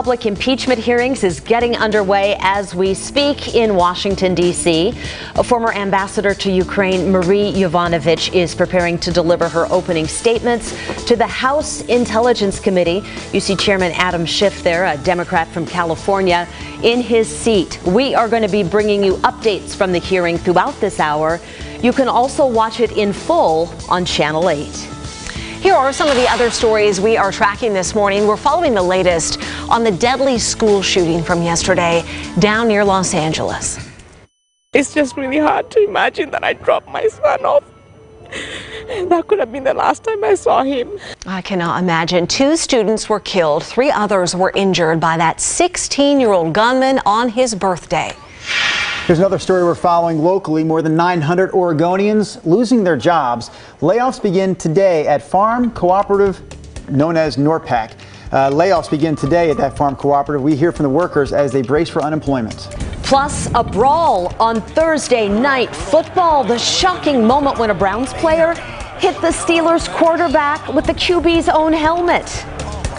Public impeachment hearings is getting underway as we speak in Washington, D.C. A former ambassador to Ukraine, Marie Yovanovitch, is preparing to deliver her opening statements to the House Intelligence Committee. You see Chairman Adam Schiff there, a Democrat from California, in his seat. We are going to be bringing you updates from the hearing throughout this hour. You can also watch it in full on Channel 8. Here are some of the other stories we are tracking this morning. We're following the latest on the deadly school shooting from yesterday down near Los Angeles. It's just really hard to imagine that I dropped my son off. That could have been the last time I saw him. I cannot imagine. 2 students were killed. 3 others were injured by that 16-year-old gunman on his birthday. Here's another story we're following locally. More than 900 Oregonians losing their jobs. Layoffs begin today at farm cooperative known as Norpac. Layoffs begin today at that farm cooperative. We hear from the workers as they brace for unemployment. Plus, a brawl on Thursday night football. The shocking moment when a Browns player hit the Steelers quarterback with the QB's own helmet.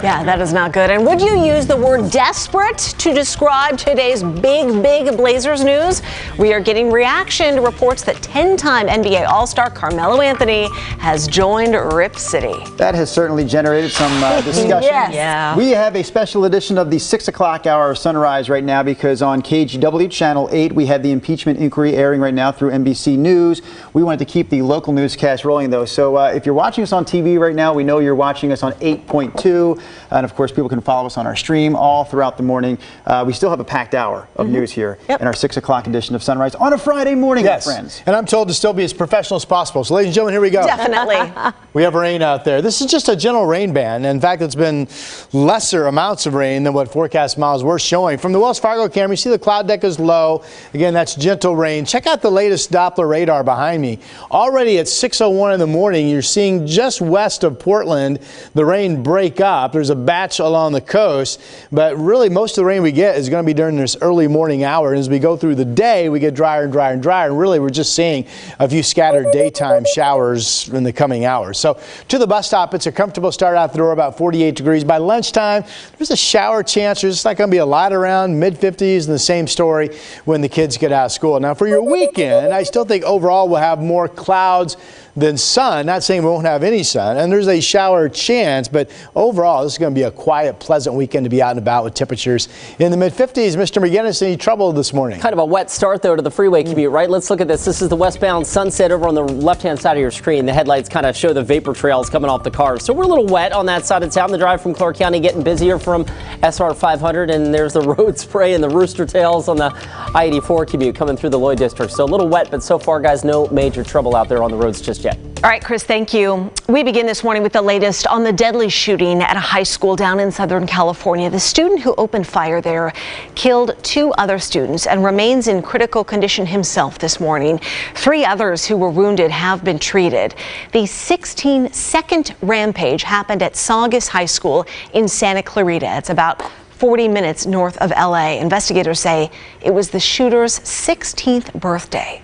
Yeah, that is not good. And would you use the word desperate to describe today's big Blazers news? We are getting reaction to reports that 10-time NBA All-Star Carmelo Anthony has joined Rip City. That has certainly generated some discussion. Yes. Yeah. We have a special edition of the 6 o'clock hour of Sunrise right now because on KGW Channel 8 we have the impeachment inquiry airing right now through NBC News. We wanted to keep the local newscast rolling though. So if you're watching us on TV right now, we know you're watching us on 8.2. And of course, people can follow us on our stream all throughout the morning. We still have a packed hour of news here in our 6 o'clock edition of Sunrise on a Friday morning, yes, friends. And I'm told to still be as professional as possible. So, ladies and gentlemen, here we go. Definitely. We have rain out there. This is just a general rain ban. In fact, it's been lesser amounts of rain than what forecast models were showing. From the Wells Fargo camera, you see the cloud deck is low. Again, that's gentle rain. Check out the latest Doppler radar behind me. Already at 6:01 in the morning, you're seeing just west of Portland the rain break up. There's a batch along the coast, but really most of the rain we get is going to be during this early morning hour. And as we go through the day, we get drier and drier and drier. And really, we're just seeing a few scattered daytime showers in the coming hours. So to the bus stop, it's a comfortable start out the door, about 48 degrees. By lunchtime, there's a shower chance. There's not going to be a lot around, mid-50s, and the same story when the kids get out of school. Now, for your weekend, I still think overall we'll have more clouds than sun. Not saying we won't have any sun, and there's a shower chance, but overall this is going to be a quiet, pleasant weekend to be out and about with temperatures in the mid-50s. Mr. McGinnis, any trouble this morning? Kind of a wet start, though, to the freeway commute, right? Let's look at this. This is the westbound Sunset over on the left-hand side of your screen. The headlights kind of show the vapor trails coming off the cars. So we're a little wet on that side of town. The drive from Clark County getting busier from SR 500, and there's the road spray and the rooster tails on the I-84 commute coming through the Lloyd district. So a little wet, but so far, guys, no major trouble out there on the roads just yet. All right, Chris, thank you. We begin this morning with the latest on the deadly shooting at a high school down in Southern California. The student who opened fire there killed 2 other students and remains in critical condition himself this morning. 3 others who were wounded have been treated. The 16-second rampage happened at Saugus High School in Santa Clarita. It's about 40 minutes north of LA. Investigators say it was the shooter's 16th birthday.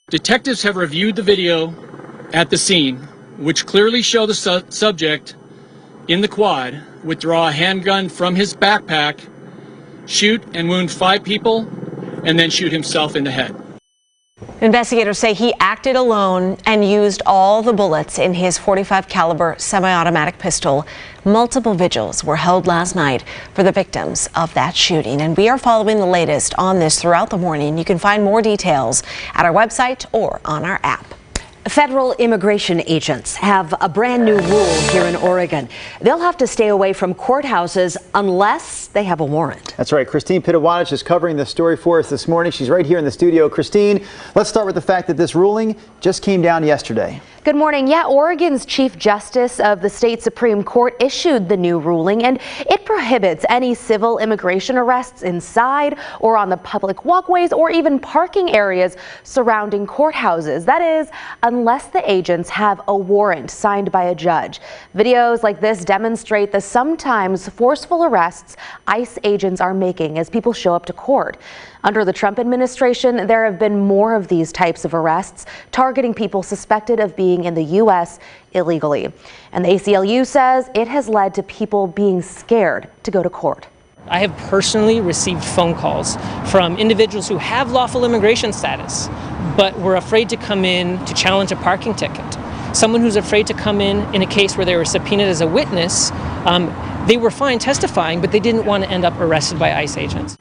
Detectives have reviewed the video at the scene, which clearly show the subject in the quad withdraw a handgun from his backpack, shoot and wound 5 people, and then shoot himself in the head. Investigators say he acted alone and used all the bullets in his .45 caliber semi-automatic pistol. Multiple vigils were held last night for the victims of that shooting, and we are following the latest on this throughout the morning. You can find more details at our website or on our app. Federal immigration agents have a brand new rule here in Oregon. They'll have to stay away from courthouses unless they have a warrant. That's right. Christine Pitawanich is covering this story for us this morning. She's right here in the studio. Christine, let's start with the fact that this ruling just came down yesterday. Good morning. Yeah, Oregon's Chief Justice of the state Supreme Court issued the new ruling, and it prohibits any civil immigration arrests inside or on the public walkways or even parking areas surrounding courthouses. That is, unless the agents have a warrant signed by a judge. Videos like this demonstrate the sometimes forceful arrests ICE agents are making as people show up to court. Under the Trump administration, there have been more of these types of arrests targeting people suspected of being in the U.S. illegally. And the ACLU says it has led to people being scared to go to court. I have personally received phone calls from individuals who have lawful immigration status, but were afraid to come in to challenge a parking ticket. Someone who's afraid to come in a case where they were subpoenaed as a witness, they were fine testifying, but they didn't want to end up arrested by ICE agents.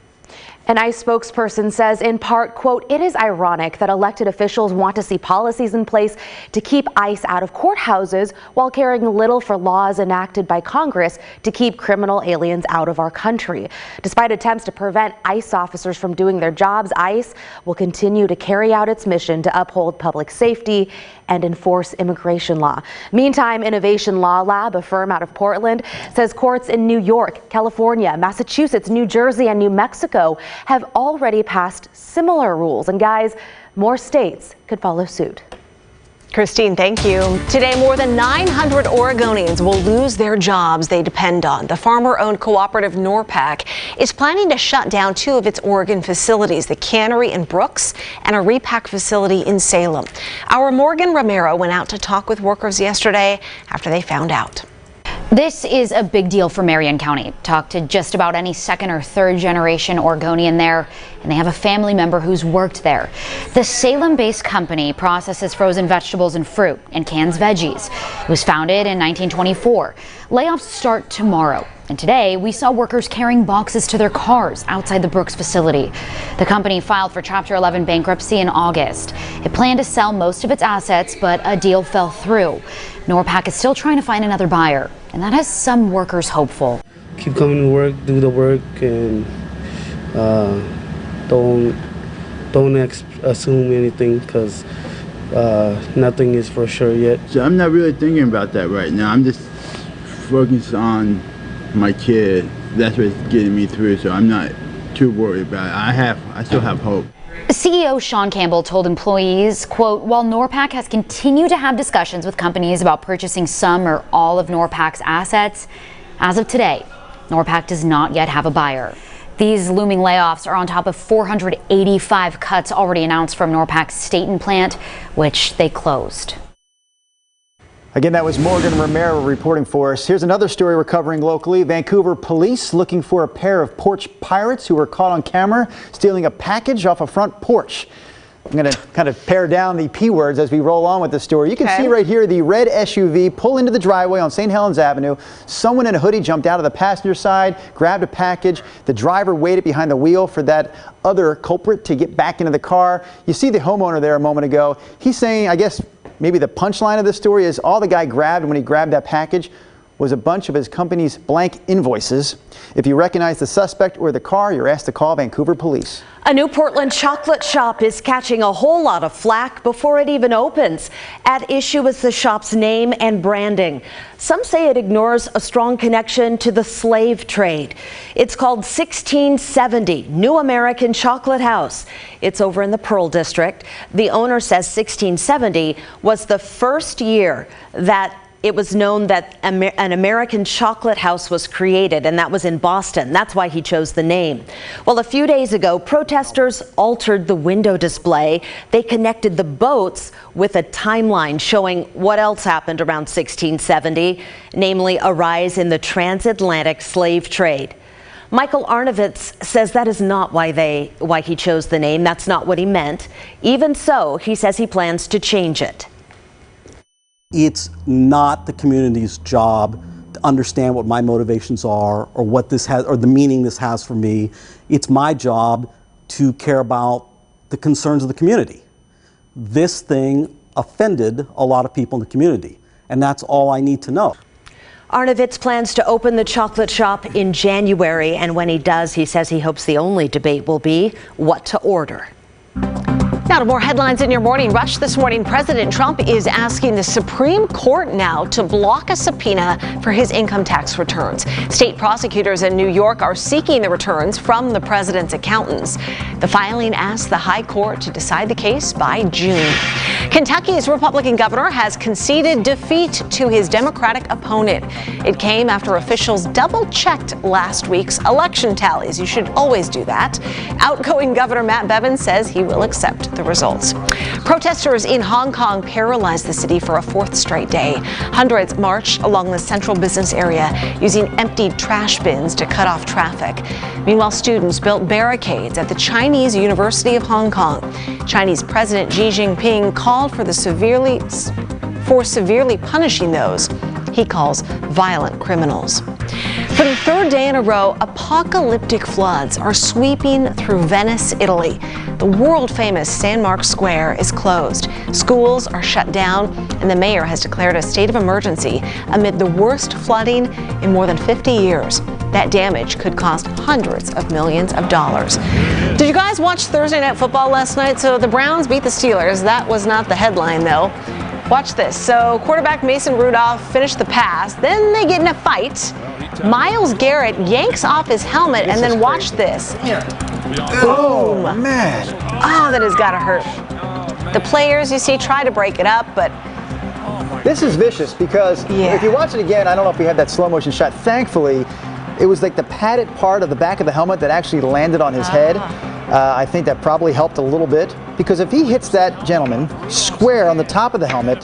An ICE spokesperson says, in part, quote, "It is ironic that elected officials want to see policies in place to keep ICE out of courthouses while caring little for laws enacted by Congress to keep criminal aliens out of our country. Despite attempts to prevent ICE officers from doing their jobs, ICE will continue to carry out its mission to uphold public safety and enforce immigration law." Meantime, Innovation Law Lab, a firm out of Portland, says courts in New York, California, Massachusetts, New Jersey, and New Mexico have already passed similar rules. And guys, more states could follow suit. Christine, thank you. Today, more than 900 Oregonians will lose their jobs they depend on. The farmer-owned cooperative Norpac is planning to shut down 2 of its Oregon facilities, the cannery in Brooks and a repack facility in Salem. Our Morgan Romero went out to talk with workers yesterday after they found out. This is a big deal for Marion County. Talked to just about any second or third generation Oregonian there, and they have a family member who's worked there. The Salem-based company processes frozen vegetables and fruit and cans veggies. It was founded in 1924. Layoffs start tomorrow. And today, we saw workers carrying boxes to their cars outside the Brooks facility. The company filed for Chapter 11 bankruptcy in August. It planned to sell most of its assets, but a deal fell through. Norpac is still trying to find another buyer, and that has some workers hopeful. Keep coming to work, do the work, and don't assume anything, because nothing is for sure yet. So I'm not really thinking about that right now. I'm just focused on my kid. That's what's getting me through, so I'm not too worried about it. I still have hope. CEO Sean Campbell told employees, quote, "While Norpac has continued to have discussions with companies about purchasing some or all of Norpac's assets, as of today, Norpac does not yet have a buyer." These looming layoffs are on top of 485 cuts already announced from Norpac's Staten plant, which they closed. Again, that was Morgan Romero reporting for us. Here's another story we're covering locally. Vancouver police looking for a pair of porch pirates who were caught on camera stealing a package off a front porch. I'm going to kind of pare down the P words as we roll on with the story. You can see right here the red SUV pull into the driveway on St. Helens Avenue. Someone in a hoodie jumped out of the passenger side, grabbed a package. The driver waited behind the wheel for that other culprit to get back into the car. You see the homeowner there a moment ago. He's saying, I guess, maybe the punchline of the story is all the guy grabbed when he grabbed that package was a bunch of his company's blank invoices. If you recognize the suspect or the car, you're asked to call Vancouver police. A new Portland chocolate shop is catching a whole lot of flack before it even opens. At issue is the shop's name and branding. Some say it ignores a strong connection to the slave trade. It's called 1670 New American Chocolate House. It's over in the Pearl District. The owner says 1670 was the first year that it was known that an American chocolate house was created, and that was in Boston. That's why he chose the name. Well, a few days ago, protesters altered the window display. They connected the boats with a timeline showing what else happened around 1670, namely a rise in the transatlantic slave trade. Michael Arnovitz says that is not why he chose the name. That's not what he meant. Even so, he says he plans to change it. It's not the community's job to understand what my motivations are or what this has or the meaning this has for me. It's my job to care about the concerns of the community. This thing offended a lot of people in the community, and that's all I need to know. Arnovitz plans to open the chocolate shop in January, and when he does, he says he hopes the only debate will be what to order. Now to more headlines in your morning rush this morning. President Trump is asking the Supreme Court now to block a subpoena for his income tax returns. State prosecutors in New York are seeking the returns from the president's accountants. The filing asks the High Court to decide the case by June. Kentucky's Republican governor has conceded defeat to his Democratic opponent. It came after officials double-checked last week's election tallies. You should always do that. Outgoing Governor Matt Bevin says he will accept the results. Protesters in Hong Kong paralyzed the city for a fourth straight day. Hundreds marched along the central business area using emptied trash bins to cut off traffic. Meanwhile, students built barricades at the Chinese University of Hong Kong. Chinese President Xi Jinping called for severely punishing those he calls violent criminals. For the third day in a row, apocalyptic floods are sweeping through Venice, Italy. The world-famous San Marco Square is closed. Schools are shut down, and the mayor has declared a state of emergency amid the worst flooding in more than 50 years. That damage could cost hundreds of millions of dollars. Did you guys watch Thursday Night Football last night? So the Browns beat the Steelers. That was not the headline, though. Watch this. So quarterback Mason Rudolph finished the pass. Then they get in a fight. Myles Garrett yanks off his helmet, and then watch this. Oh, man. Oh, that has got to hurt. The players, you see, try to break it up, but this is vicious because if you watch it again, I don't know if we had that slow motion shot. Thankfully, it was like the padded part of the back of the helmet that actually landed on his head. I think that probably helped a little bit, because if he hits that gentleman square on the top of the helmet,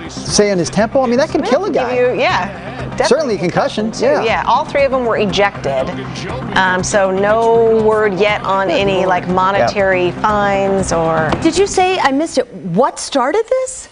say in his temple, I mean, that can kill a guy. Certainly a concussion. Yeah, all three of them were ejected. So no word yet on any like monetary fines or. Did you say, I missed it, what started this?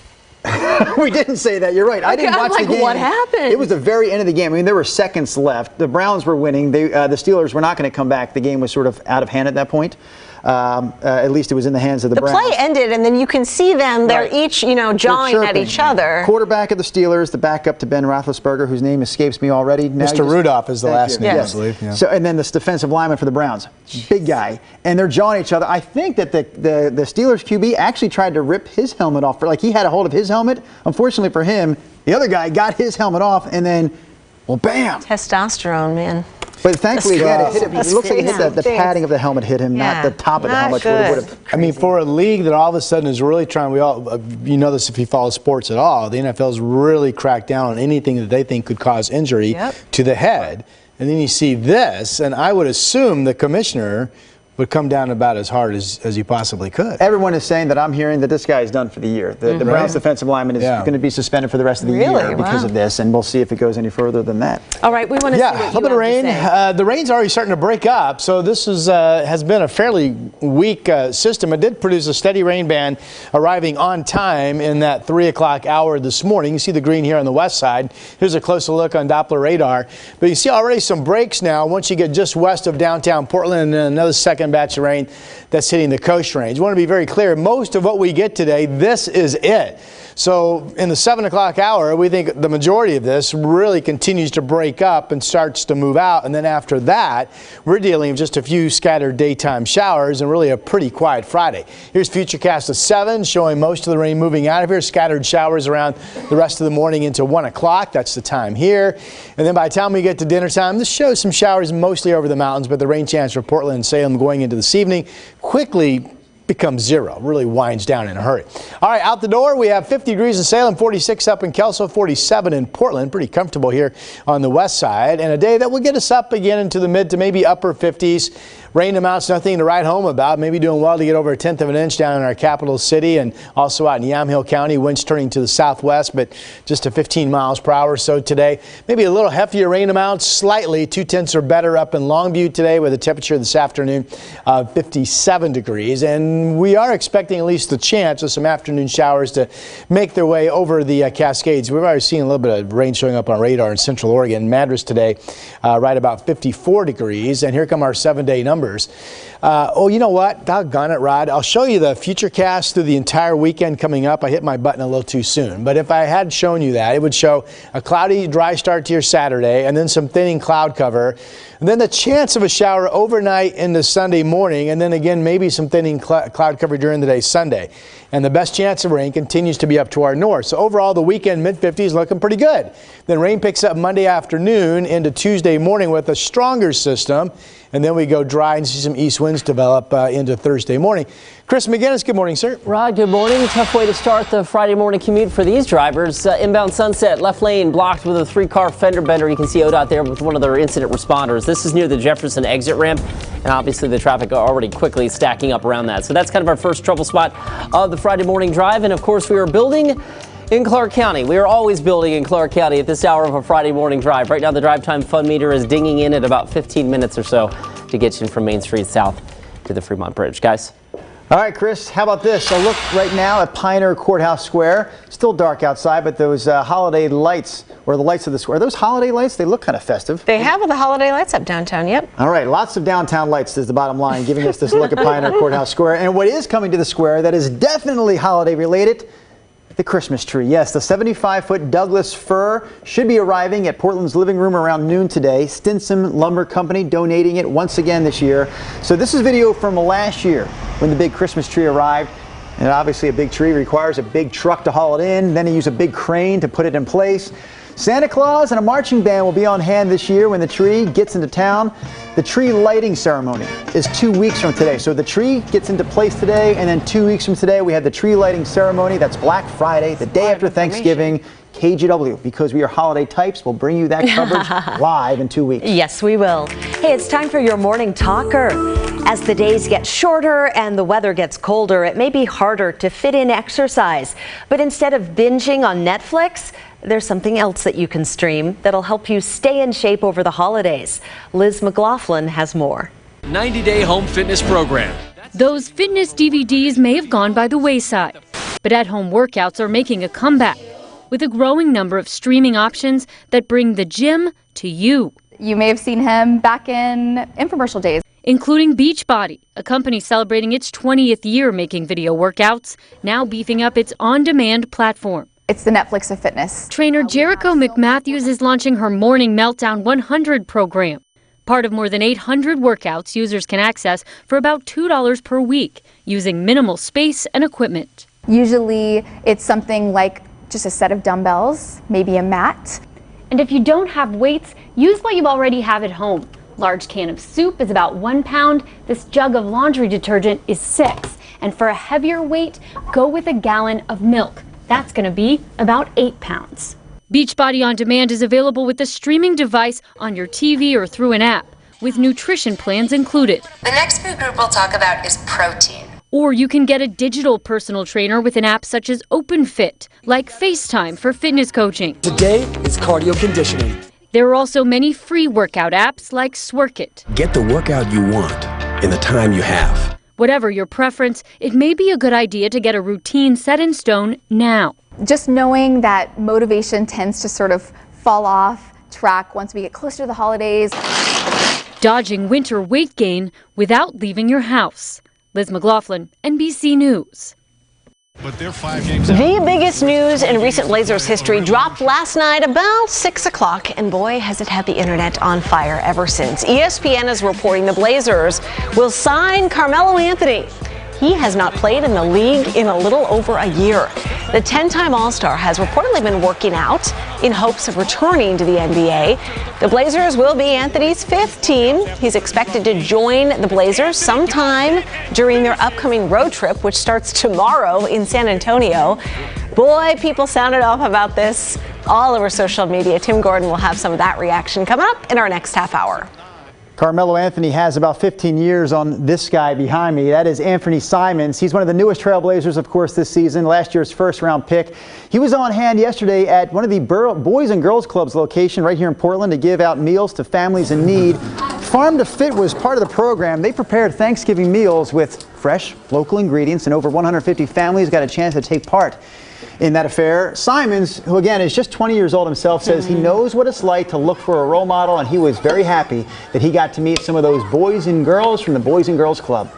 We didn't say that. You're right. I didn't watch the game. What happened? It was the very end of the game. I mean, there were seconds left. The Browns were winning. The Steelers were not going to come back. The game was sort of out of hand at that point. At least it was in the hands of the Browns. The play ended, and then you can see them. They're each, jawing at each other. Quarterback of the Steelers, the backup to Ben Roethlisberger, whose name escapes me already. Now Mr. Rudolph is the last name, I believe. Yeah. So, and then this defensive lineman for the Browns, big guy, and they're jawing each other. I think that the Steelers QB actually tried to rip his helmet off. Like, he had a hold of his helmet. Unfortunately for him, the other guy got his helmet off, and then, well, bam! Testosterone, man. But thankfully, again, it hit him. It looks like it hit the padding of the helmet hit him, not the top of the helmet. I mean, for a league that all of a sudden is really trying, you know this if you follow sports at all, the NFL's really cracked down on anything that they think could cause injury to the head. And then you see this, and I would assume the commissioner would come down about as hard as he possibly could. Everyone is saying that I'm hearing that this guy is done for the year. The Browns defensive lineman is going to be suspended for the rest of the year because of this, and we'll see if it goes any further than that. All right, we want to see what a little bit of rain. The rain's already starting to break up, so this is has been a fairly weak system. It did produce a steady rain band arriving on time in that 3 o'clock hour this morning. You see the green here on the west side. Here's a closer look on Doppler radar. But you see already some breaks now once you get just west of downtown Portland, and then another second batch of rain that's hitting the coast range. I want to be very clear, most of what we get today, this is it. So in the 7 o'clock hour, we think the majority of this really continues to break up and starts to move out. And then after that, we're dealing with just a few scattered daytime showers and really a pretty quiet Friday. Here's Futurecast of 7 showing most of the rain moving out of here. Scattered showers around the rest of the morning into 1 o'clock. That's the time here. And then by the time we get to dinner time, this shows some showers mostly over the mountains, but the rain chance for Portland and Salem going into this evening quickly becomes zero, really winds down in a hurry. All right, out the door, we have 50 degrees in Salem, 46 up in Kelso, 47 in Portland. Pretty comfortable here on the west side. And a day that will get us up again into the mid to maybe upper 50s. Rain amounts, nothing to write home about. Maybe doing well to get over 1/10 of an inch down in our capital city and also out in Yamhill County. Winds turning to the southwest, but just to 15 miles per hour or so today. Maybe a little heftier rain amounts, slightly. 2/10 or better up in Longview today with a temperature this afternoon of 57 degrees. And we are expecting at least the chance of some afternoon showers to make their way over the Cascades. We've already seen a little bit of rain showing up on radar in central Oregon. Madras today, right about 54 degrees. And here come our 7-day numbers. Oh, you know what? Doggone it, Rod. I'll show you the Futurecast through the entire weekend coming up. I hit my button a little too soon. But if I had shown you that, it would show a cloudy, dry start to your Saturday and then some thinning cloud cover. And then the chance of a shower overnight into Sunday morning, and then again maybe some thinning cloud cover during the day Sunday. And the best chance of rain continues to be up to our north. So overall, the weekend mid-50s looking pretty good. Then rain picks up Monday afternoon into Tuesday morning with a stronger system. And then we go dry and see some east winds develop into Thursday morning. Chris McGinnis, good morning, sir. Rod, good morning. Tough way to start the Friday morning commute for these drivers. Inbound Sunset, left lane blocked with a 3-car fender bender. You can see ODOT there with one of their incident responders. This is near the Jefferson exit ramp, and obviously the traffic already quickly stacking up around that. So that's kind of our first trouble spot of the Friday morning drive. And of course, we are building in Clark County. We are always building in Clark County at this hour of a Friday morning drive. Right now, the drive time fun meter is dinging in at about 15 minutes or so to get you from Main Street south to the Fremont Bridge. Guys? All right, Chris, how about this? A look right now at Pioneer Courthouse Square. Still dark outside, but those holiday lights, or the lights of the square, those holiday lights, they look kind of festive. They have the holiday lights up downtown, yep. All right, lots of downtown lights is the bottom line, giving us this look at Pioneer Courthouse Square. And what is coming to the square that is definitely holiday related? The Christmas tree. Yes, the 75-foot Douglas fir should be arriving at Portland's living room around noon today. Stinson Lumber Company donating it once again this year. So this is video from last year when the big Christmas tree arrived. And obviously a big tree requires a big truck to haul it in. Then they use a big crane to put it in place. Santa Claus and a marching band will be on hand this year when the tree gets into town. The tree lighting ceremony is 2 weeks from today. So the tree gets into place today, and then 2 weeks from today, we have the tree lighting ceremony. That's Black Friday, the day after Thanksgiving. KGW, because we are holiday types, will bring you that coverage live in 2 weeks. Yes, we will. Hey, it's time for your morning talker. As the days get shorter and the weather gets colder, it may be harder to fit in exercise. But instead of binging on Netflix, there's something else that you can stream that'll help you stay in shape over the holidays. Liz McLaughlin has more. 90-day home fitness program. Those fitness DVDs may have gone by the wayside, but at-home workouts are making a comeback with a growing number of streaming options that bring the gym to you. You may have seen him back in infomercial days. Including Beachbody, a company celebrating its 20th year making video workouts, now beefing up its on-demand platform. It's the Netflix of fitness. Trainer Jericho McMatthews is launching her Morning Meltdown 100 program, part of more than 800 workouts users can access for about $2 per week, using minimal space and equipment. Usually it's something like just a set of dumbbells, maybe a mat. And if you don't have weights, use what you already have at home. Large can of soup is about 1 pound. This jug of laundry detergent is 6. And for a heavier weight, go with a gallon of milk. That's going to be about 8 pounds. Beachbody On Demand is available with a streaming device on your TV or through an app, with nutrition plans included. The next food group we'll talk about is protein. Or you can get a digital personal trainer with an app such as OpenFit, like FaceTime for fitness coaching. Today is cardio conditioning. There are also many free workout apps like Sworkit. Get the workout you want in the time you have. Whatever your preference, it may be a good idea to get a routine set in stone now. Just knowing that motivation tends to sort of fall off track once we get closer to the holidays. Dodging winter weight gain without leaving your house. Liz McLaughlin, NBC News. But they're 5 games out. The biggest news in recent Blazers history dropped last night about 6 o'clock, and boy, has it had the internet on fire ever since. ESPN is reporting the Blazers will sign Carmelo Anthony. He has not played in the league in a little over a year. The 10-time All-Star has reportedly been working out in hopes of returning to the NBA. The Blazers will be Anthony's 5th team. He's expected to join the Blazers sometime during their upcoming road trip, which starts tomorrow in San Antonio. Boy, people sounded off about this all over social media. Tim Gordon will have some of that reaction coming up in our next half hour. Carmelo Anthony has about 15 years on this guy behind me. That is Anthony Simons. He's one of the newest Trailblazers, of course, this season. Last year's first-round pick. He was on hand yesterday at one of the Boys and Girls Club's location right here in Portland to give out meals to families in need. Farm to Fit was part of the program. They prepared Thanksgiving meals with fresh, local ingredients, and over 150 families got a chance to take part in that affair. Simons, who again is just 20 years old himself, says he knows what it's like to look for a role model, and he was very happy that he got to meet some of those boys and girls from the Boys and Girls Club.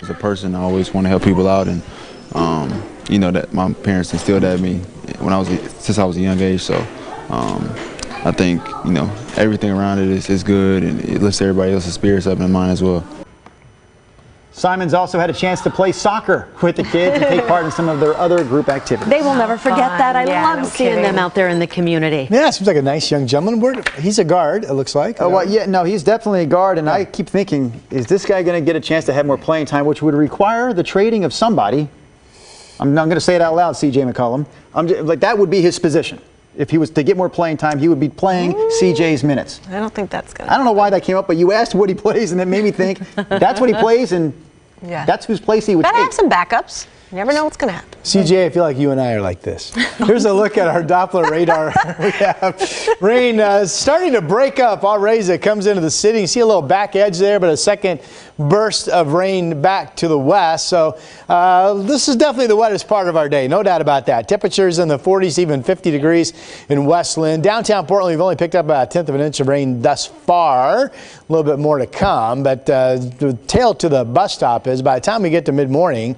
As a person, I always want to help people out, and you know that my parents instilled that in me since I was a young age. So I think everything around it is good, and it lifts everybody else's spirits up and mine as well. Simon's also had a chance to play soccer with the kids and take part in some of their other group activities. They will never forget that. I love seeing them out there in the community. Yeah, seems like a nice young gentleman. He's a guard, it looks like. Oh, well, yeah, no, he's definitely a guard, and I keep thinking, is this guy going to get a chance to have more playing time, which would require the trading of somebody? I'm not going to say it out loud, CJ McCollum. Like, that would be his position. If he was to get more playing time, he would be playing CJ's minutes. I don't think that's going to I don't know why that came up, but you asked what he plays, and it made me think that's what he plays, and that's whose place he would take. Gotta have some backups. You never know what's going to happen. CJ, I feel like you and I are like this. Here's a look at our Doppler radar. We have rain starting to break up already as it comes into the city. You see a little back edge there, but a second burst of rain back to the west. So this is definitely the wettest part of our day, no doubt about that. Temperatures in the 40s, even 50 degrees in Westland. Downtown Portland, we've only picked up about 1/10 of an inch of rain thus far. A little bit more to come, but the tail to the bus stop is by the time we get to mid-morning,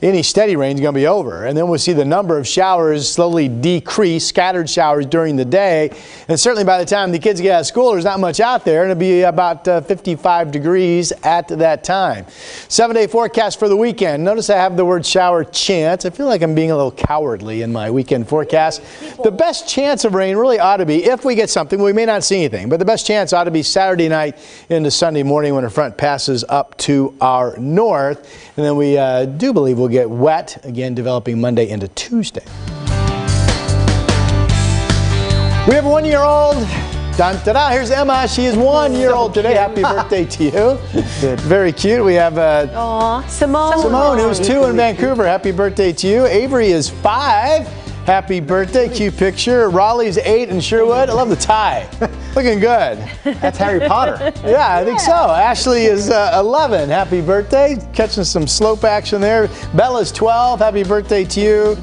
any steady rain is going to be over. And then we'll see the number of showers slowly decrease, scattered showers during the day. And certainly by the time the kids get out of school, there's not much out there. And it'll be about 55 degrees at that time. 7-day forecast for the weekend. Notice I have the word shower chance. I feel like I'm being a little cowardly in my weekend forecast. The best chance of rain really ought to be, if we get something, we may not see anything, but the best chance ought to be Saturday night into Sunday morning when a front passes up to our north. And then we do believe we'll get wet, again developing Monday into Tuesday. We have a 1-year-old. Dun-da-da, here's Emma. She is 1 year old today. Happy birthday to you. Very cute. We have Simone. Simone, who's 2 in Vancouver. Happy birthday to you. Avery is 5. Happy birthday. Cute picture. Raleigh's 8 in Sherwood. I love the tie. Looking good. That's Harry Potter. Yeah, I think so. Ashley is 11. Happy birthday. Catching some slope action there. Bella's 12. Happy birthday to you.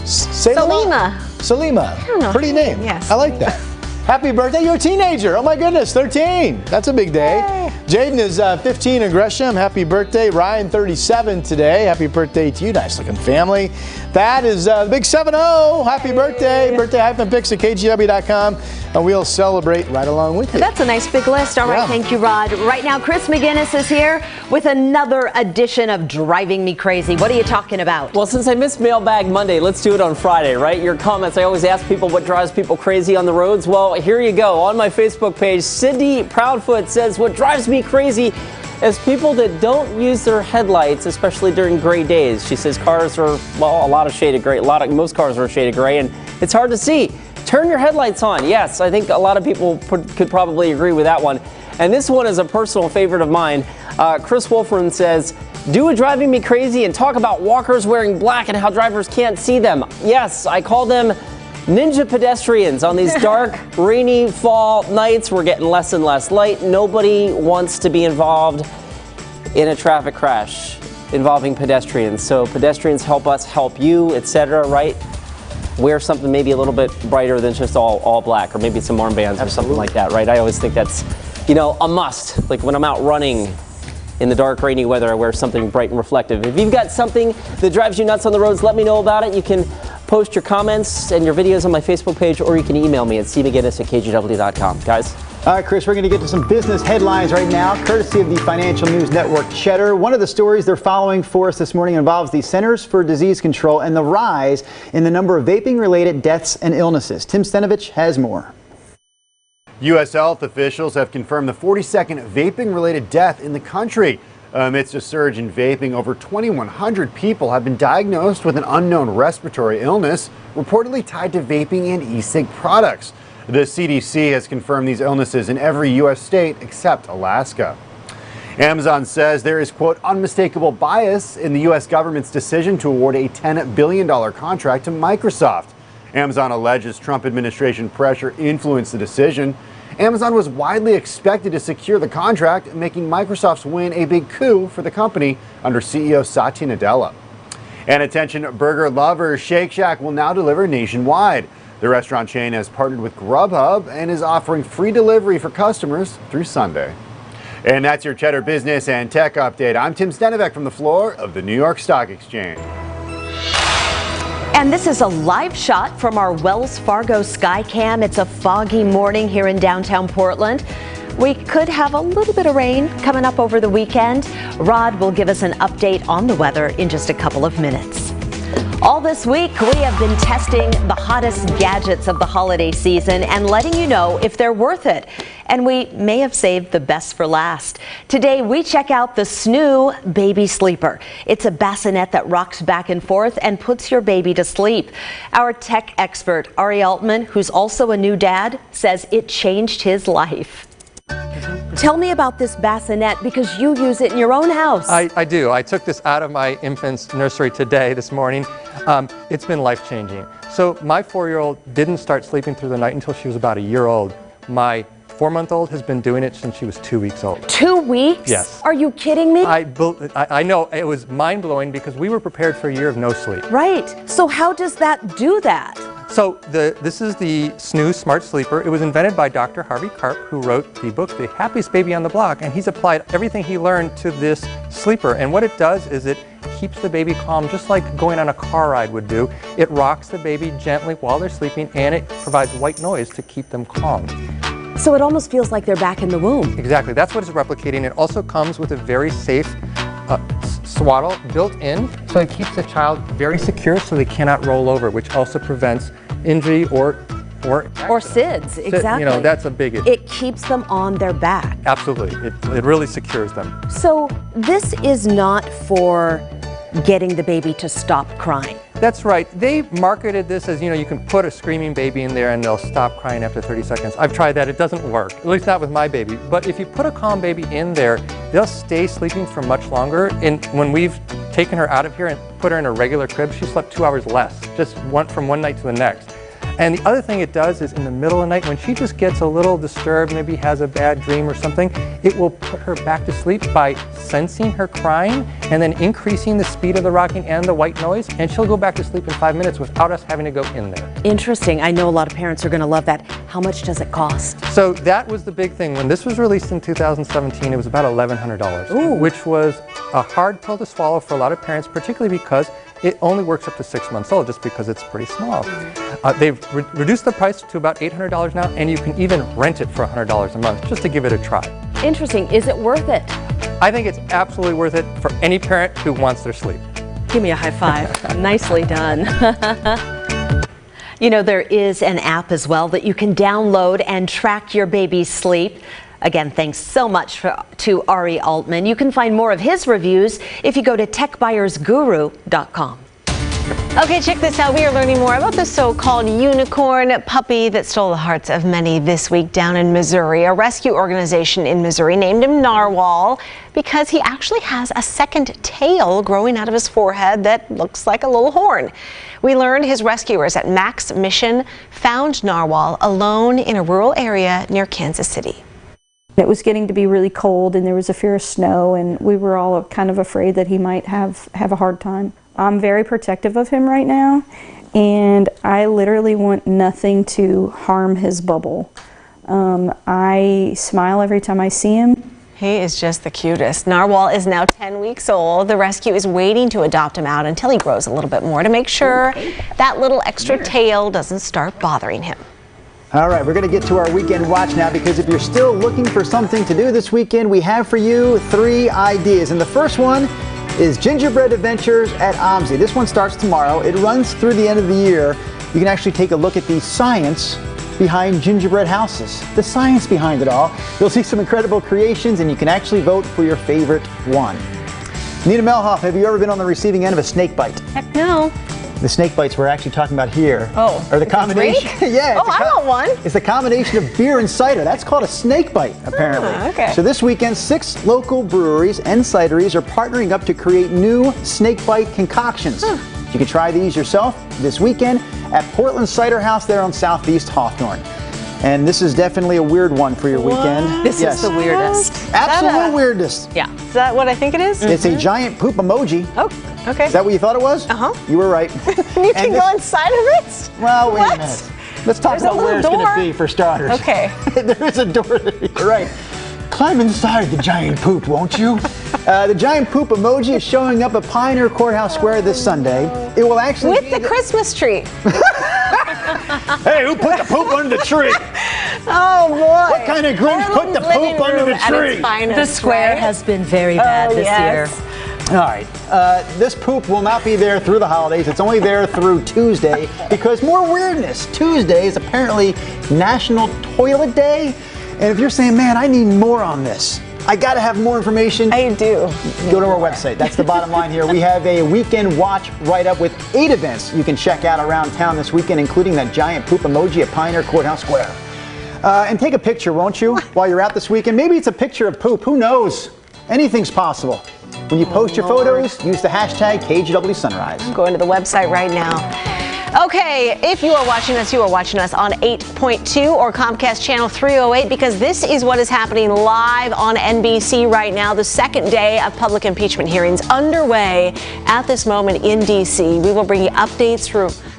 Salima. Pretty name. Yes. I like that. Happy birthday. You're a teenager. Oh my goodness, 13. That's a big day. Jaden is 15 in Gresham. Happy birthday. Ryan, 37 today. Happy birthday to you. Nice looking family. That is the big 7-0. Happy birthday. Birthday-pics at KGW.com. And we'll celebrate right along with you. That's a nice big list. All right, thank you, Rod. Right now, Chris McGinnis is here with another edition of Driving Me Crazy. What are you talking about? Well, since I missed Mailbag Monday, let's do it on Friday, right? Your comments. I always ask people what drives people crazy on the roads. Well, here you go. On my Facebook page, Cindy Proudfoot says, what drives me crazy is people that don't use their headlights, especially during gray days. She says cars are, well, a lot of shaded gray. Most cars are shaded gray, and it's hard to see. Turn your headlights on. Yes, I think a lot of people could probably agree with that one. And this one is a personal favorite of mine. Chris Wolfram says, do a driving me crazy and talk about walkers wearing black and how drivers can't see them. Yes, I call them ninja pedestrians on these dark, rainy fall nights. We're getting less and less light. Nobody wants to be involved in a traffic crash involving pedestrians. So pedestrians help us help you, etc., right? Wear something maybe a little bit brighter than just all black, or maybe some armbands or something like that, right? I always think that's, a must. Like when I'm out running in the dark, rainy weather, I wear something bright and reflective. If you've got something that drives you nuts on the roads, let me know about it. You can post your comments and your videos on my Facebook page, or you can email me at cmcginnis@kgw.com. Guys? All right, Chris, we're going to get to some business headlines right now, courtesy of the financial news network Cheddar. One of the stories they're following for us this morning involves the Centers for Disease Control and the rise in the number of vaping-related deaths and illnesses. Tim Stenovich has more. U.S. health officials have confirmed the 42nd vaping-related death in the country. Amidst a surge in vaping, over 2,100 people have been diagnosed with an unknown respiratory illness, reportedly tied to vaping and e-cig products. The CDC has confirmed these illnesses in every U.S. state except Alaska. Amazon says there is, quote, unmistakable bias in the U.S. government's decision to award a $10 billion contract to Microsoft. Amazon alleges Trump administration pressure influenced the decision. Amazon was widely expected to secure the contract, making Microsoft's win a big coup for the company under CEO Satya Nadella. And attention burger lovers, Shake Shack will now deliver nationwide. The restaurant chain has partnered with Grubhub and is offering free delivery for customers through Sunday. And that's your Cheddar Business and Tech Update. I'm Tim Stenovich from the floor of the New York Stock Exchange. And this is a live shot from our Wells Fargo Skycam. It's a foggy morning here in downtown Portland. We could have a little bit of rain coming up over the weekend. Rod will give us an update on the weather in just a couple of minutes. All this week, we have been testing the hottest gadgets of the holiday season and letting you know if they're worth it. And we may have saved the best for last. Today, we check out the Snoo Baby Sleeper. It's a bassinet that rocks back and forth and puts your baby to sleep. Our tech expert, Ari Altman, who's also a new dad, says it changed his life. Tell me about this bassinet because you use it in your own house. I do. I took this out of my infant's nursery this morning. It's been life-changing. So my 4-year-old didn't start sleeping through the night until she was about a year old. My 4-month-old has been doing it since she was 2 weeks old. 2 weeks? Yes. Are you kidding me? I know, it was mind-blowing because we were prepared for a year of no sleep. Right. So how does that do that? So this is the Snoo Smart Sleeper. It was invented by Dr. Harvey Karp, who wrote the book, The Happiest Baby on the Block, and he's applied everything he learned to this sleeper. And what it does is it keeps the baby calm, just like going on a car ride would do. It rocks the baby gently while they're sleeping, and it provides white noise to keep them calm. So it almost feels like they're back in the womb. Exactly, that's what it's replicating. It also comes with a very safe swaddle built in, so it keeps the child very secure so they cannot roll over, which also prevents injury or SIDS, exactly. You know, that's a big issue. It keeps them on their back. Absolutely, it really secures them. So this is not for getting the baby to stop crying. That's right. They marketed this as, you know, you can put a screaming baby in there and they'll stop crying after 30 seconds. I've tried that. It doesn't work, at least not with my baby. But if you put a calm baby in there, they'll stay sleeping for much longer. And when we've taken her out of here and put her in a regular crib, she slept 2 hours less, just from one night to the next. And the other thing it does is in the middle of the night, when she just gets a little disturbed, maybe has a bad dream or something, it will put her back to sleep by sensing her crying and then increasing the speed of the rocking and the white noise, and she'll go back to sleep in 5 minutes without us having to go in there. Interesting. I know a lot of parents are going to love that. How much does it cost? So that was the big thing. When this was released in 2017, it was about $1,100, which was a hard pill to swallow for a lot of parents, particularly because it only works up to 6 months old, just because it's pretty small. They've reduced the price to about $800 now, and you can even rent it for $100 a month, just to give it a try. Interesting. Is it worth it? I think it's absolutely worth it for any parent who wants their sleep. Give me a high five. Nicely done. You know, there is an app as well that you can download and track your baby's sleep. Again, thanks so much to Ari Altman. You can find more of his reviews if you go to techbuyersguru.com. Okay, check this out. We are learning more about the so-called unicorn puppy that stole the hearts of many this week down in Missouri. A rescue organization in Missouri named him Narwhal because he actually has a second tail growing out of his forehead that looks like a little horn. We learned his rescuers at Max Mission found Narwhal alone in a rural area near Kansas City. It was getting to be really cold and there was a fear of snow, and we were all kind of afraid that he might have a hard time. I'm very protective of him right now, and I literally want nothing to harm his bubble. I smile every time I see him. He is just the cutest. Narwhal is now 10 weeks old. The rescue is waiting to adopt him out until he grows a little bit more to make sure that little extra tail doesn't start bothering him. All right, we're going to get to our weekend watch now, because if you're still looking for something to do this weekend, we have for you 3 ideas. And the first one is Gingerbread Adventures at OMSI. This one starts tomorrow. It runs through the end of the year. You can actually take a look at the science behind gingerbread houses, the science behind it all. You'll see some incredible creations, and you can actually vote for your favorite one. Nina Melhoff, have you ever been on the receiving end of a snake bite? Heck no. The snake bites we're actually talking about here are the combination. Yeah. Oh, I want one. It's the combination of beer and cider. That's called a snake bite, apparently. Okay. So this weekend, 6 local breweries and cideries are partnering up to create new snake bite concoctions. You can try these yourself this weekend at Portland Cider House there on Southeast Hawthorne. And this is definitely a weird one for your weekend. This is the weirdest. Absolute weirdest. Yeah. Is that what I think it is? It's a giant poop emoji. Oh, okay. Is that what you thought it was? Uh-huh. You were right. You can go inside of it? Well, wait a minute. Let's talk about where it's going to be for starters. Okay. There is a door. You're right. Climb inside the giant poop, won't you? The giant poop emoji is showing up at Pioneer Courthouse Square this Sunday. It will actually with the Christmas tree. Hey, who put the poop under the tree? Oh boy! What kind of Grinch put the poop under the tree? The square has been very bad this year. All right, this poop will not be there through the holidays. It's only there through Tuesday because more weirdness. Tuesday is apparently National Toilet Day. And if you're saying, man, I need more on this, I got to have more information. I do. Go to our website. That's the bottom line here. We have a weekend watch write-up with 8 events you can check out around town this weekend, including that giant poop emoji at Pioneer Courthouse Square. And take a picture, won't you, while you're out this weekend? Maybe it's a picture of poop. Who knows? Anything's possible. When you post your photos, use the hashtag KGW Sunrise. I'm going to the website right now. Okay, if you are watching us on 8.2 or Comcast Channel 308 because this is what is happening live on NBC right now. The second day of public impeachment hearings underway at this moment in D.C. We will bring you updates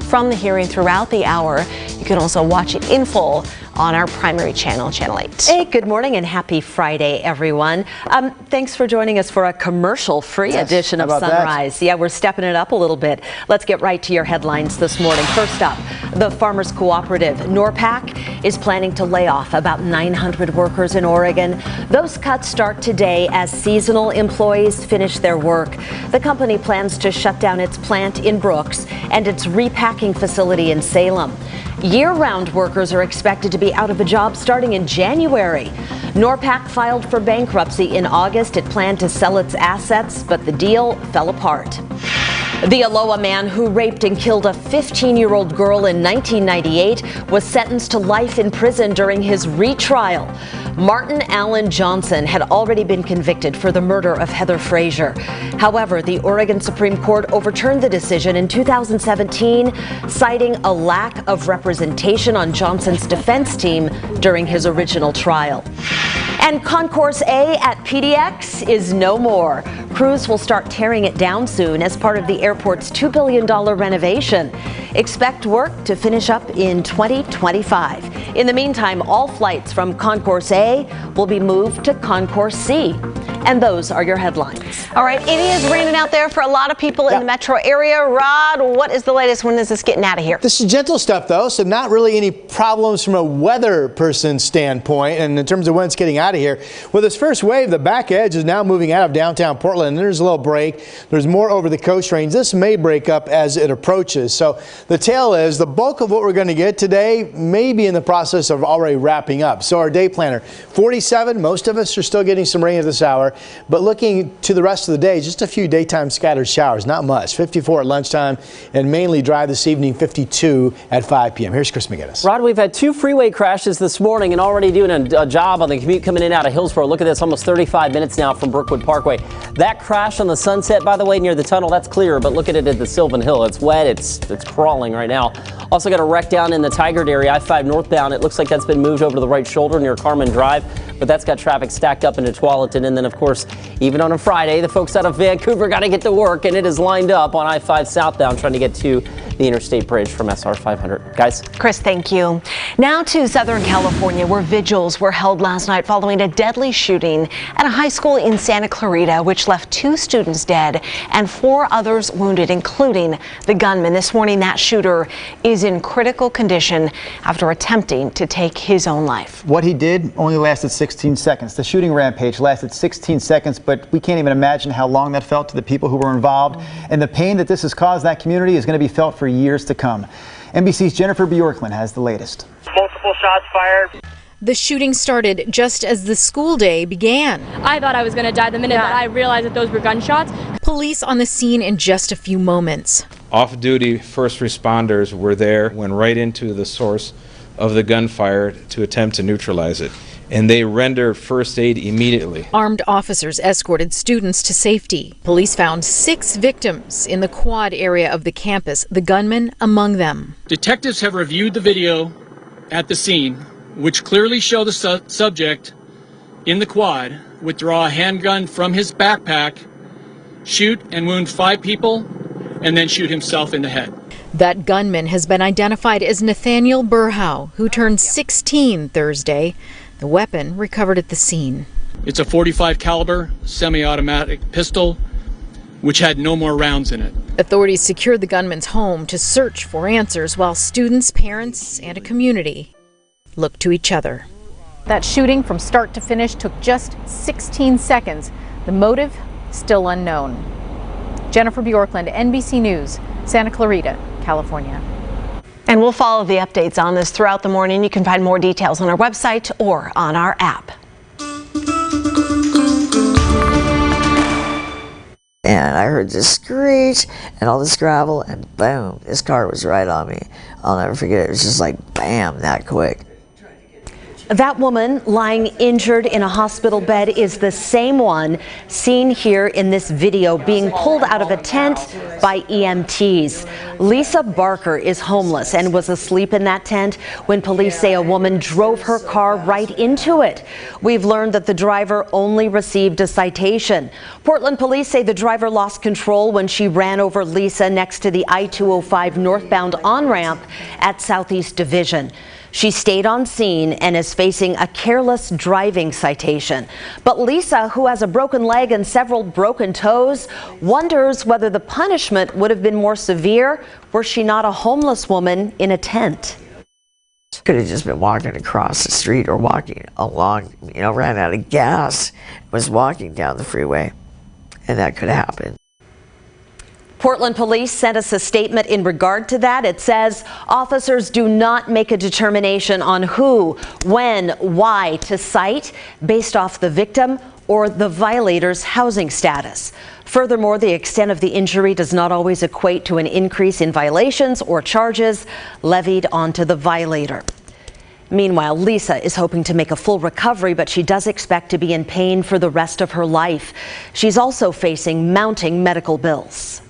from the hearing throughout the hour. You can also watch it in full on our primary channel, Channel 8. Hey, good morning and happy Friday, everyone. Thanks for joining us for a commercial-free edition of Sunrise. Yeah, we're stepping it up a little bit. Let's get right to your headlines this morning. First up, the Farmers Cooperative, Norpac, is planning to lay off about 900 workers in Oregon. Those cuts start today as seasonal employees finish their work. The company plans to shut down its plant in Brooks and its repacking facility in Salem. Year-round workers are expected to be out of a job starting in January. Norpac filed for bankruptcy in August. It planned to sell its assets, but the deal fell apart. The Aloha man who raped and killed a 15-year-old girl in 1998 was sentenced to life in prison during his retrial. Martin Allen Johnson had already been convicted for the murder of Heather Frazier. However, the Oregon Supreme Court overturned the decision in 2017, citing a lack of representation on Johnson's defense team during his original trial. And Concourse A at PDX is no more. Crews will start tearing it down soon as part of the airport's $2 billion renovation. Expect work to finish up in 2025. In the meantime, all flights from Concourse A will be moved to Concourse C. And those are your headlines. All right, it is raining out there for a lot of people in the metro area. Rod, what is the latest? When is this getting out of here? This is gentle stuff, though, so not really any problems from a weather person standpoint. And in terms of when it's getting out of here, with this first wave, the back edge is now moving out of downtown Portland. There's a little break. There's more over the coast range. This may break up as it approaches. So the tail is the bulk of what we're going to get today may be in the process of already wrapping up. So our day planner, 47. Most of us are still getting some rain at this hour. But looking to the rest of the day, just a few daytime scattered showers, not much. 54 at lunchtime and mainly dry this evening, 52 at 5 p.m. Here's Chris McGinnis. Rod, we've had 2 freeway crashes this morning and already doing a job on the commute coming in and out of Hillsborough. Look at this, almost 35 minutes now from Brookwood Parkway. That crash on the Sunset, by the way, near the tunnel, that's clear, but look at it at the Sylvan Hill. It's wet, it's crawling right now. Also got a wreck down in the Tigard area, I-5 northbound. It looks like that's been moved over to the right shoulder near Carmen Drive, but that's got traffic stacked up into Tualatin. And then, of course, even on a Friday, the folks out of Vancouver got to get to work, and it is lined up on I-5 southbound trying to get to the Interstate Bridge from SR 500. Guys? Chris, thank you. Now to Southern California, where vigils were held last night following a deadly shooting at a high school in Santa Clarita, which left 2 students dead and 4 others wounded, including the gunman. This morning, that shooter is in critical condition after attempting to take his own life. What he did only lasted 16 seconds. The shooting rampage lasted 16 seconds, but we can't even imagine how long that felt to the people who were involved. And the pain that this has caused that community is going to be felt for years to come. NBC's Jennifer Bjorklund has the latest. Multiple shots fired. The shooting started just as the school day began. I thought I was going to die the minute that I realized that those were gunshots. Police on the scene in just a few moments. Off-duty first responders were there, went right into the source of the gunfire to attempt to neutralize it, and they rendered first aid immediately. Armed officers escorted students to safety. Police found 6 victims in the quad area of the campus, the gunman among them. Detectives have reviewed the video at the scene, which clearly show the subject in the quad withdraw a handgun from his backpack, shoot and wound 5 people, and then shoot himself in the head. That gunman has been identified as Nathaniel Burhow, who turned 16 Thursday. The weapon recovered at the scene. It's a .45 caliber semi-automatic pistol. which had no more rounds in it. Authorities secured the gunman's home to search for answers while students, parents, and a community look to each other. That shooting from start to finish took just 16 seconds. The motive still unknown. Jennifer Bjorklund, NBC News, Santa Clarita, California. And we'll follow the updates on this throughout the morning. You can find more details on our website or on our app. And I heard this screech and all this gravel, and boom, this car was right on me. I'll never forget it. It was just like bam, that quick. That woman lying injured in a hospital bed is the same one seen here in this video being pulled out of a tent by EMTs. Lisa Barker is homeless and was asleep in that tent when police say a woman drove her car right into it. We've learned that the driver only received a citation. Portland police say the driver lost control when she ran over Lisa next to the I-205 northbound on-ramp at Southeast Division. She stayed on scene and is facing a careless driving citation. But Lisa, who has a broken leg and several broken toes, wonders whether the punishment would have been more severe were she not a homeless woman in a tent. Could have just been walking across the street or walking along, ran out of gas, was walking down the freeway, and that could happen. Portland police sent us a statement in regard to that. It says officers do not make a determination on who, when, why to cite based off the victim or the violator's housing status. Furthermore, the extent of the injury does not always equate to an increase in violations or charges levied onto the violator. Meanwhile, Lisa is hoping to make a full recovery, but she does expect to be in pain for the rest of her life. She's also facing mounting medical bills.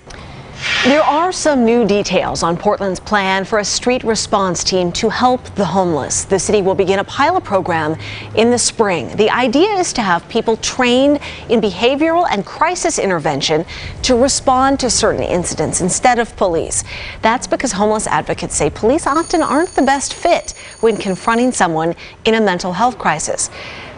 There are some new details on Portland's plan for a street response team to help the homeless. The city will begin a pilot program in the spring. The idea is to have people trained in behavioral and crisis intervention to respond to certain incidents instead of police. That's because homeless advocates say police often aren't the best fit when confronting someone in a mental health crisis.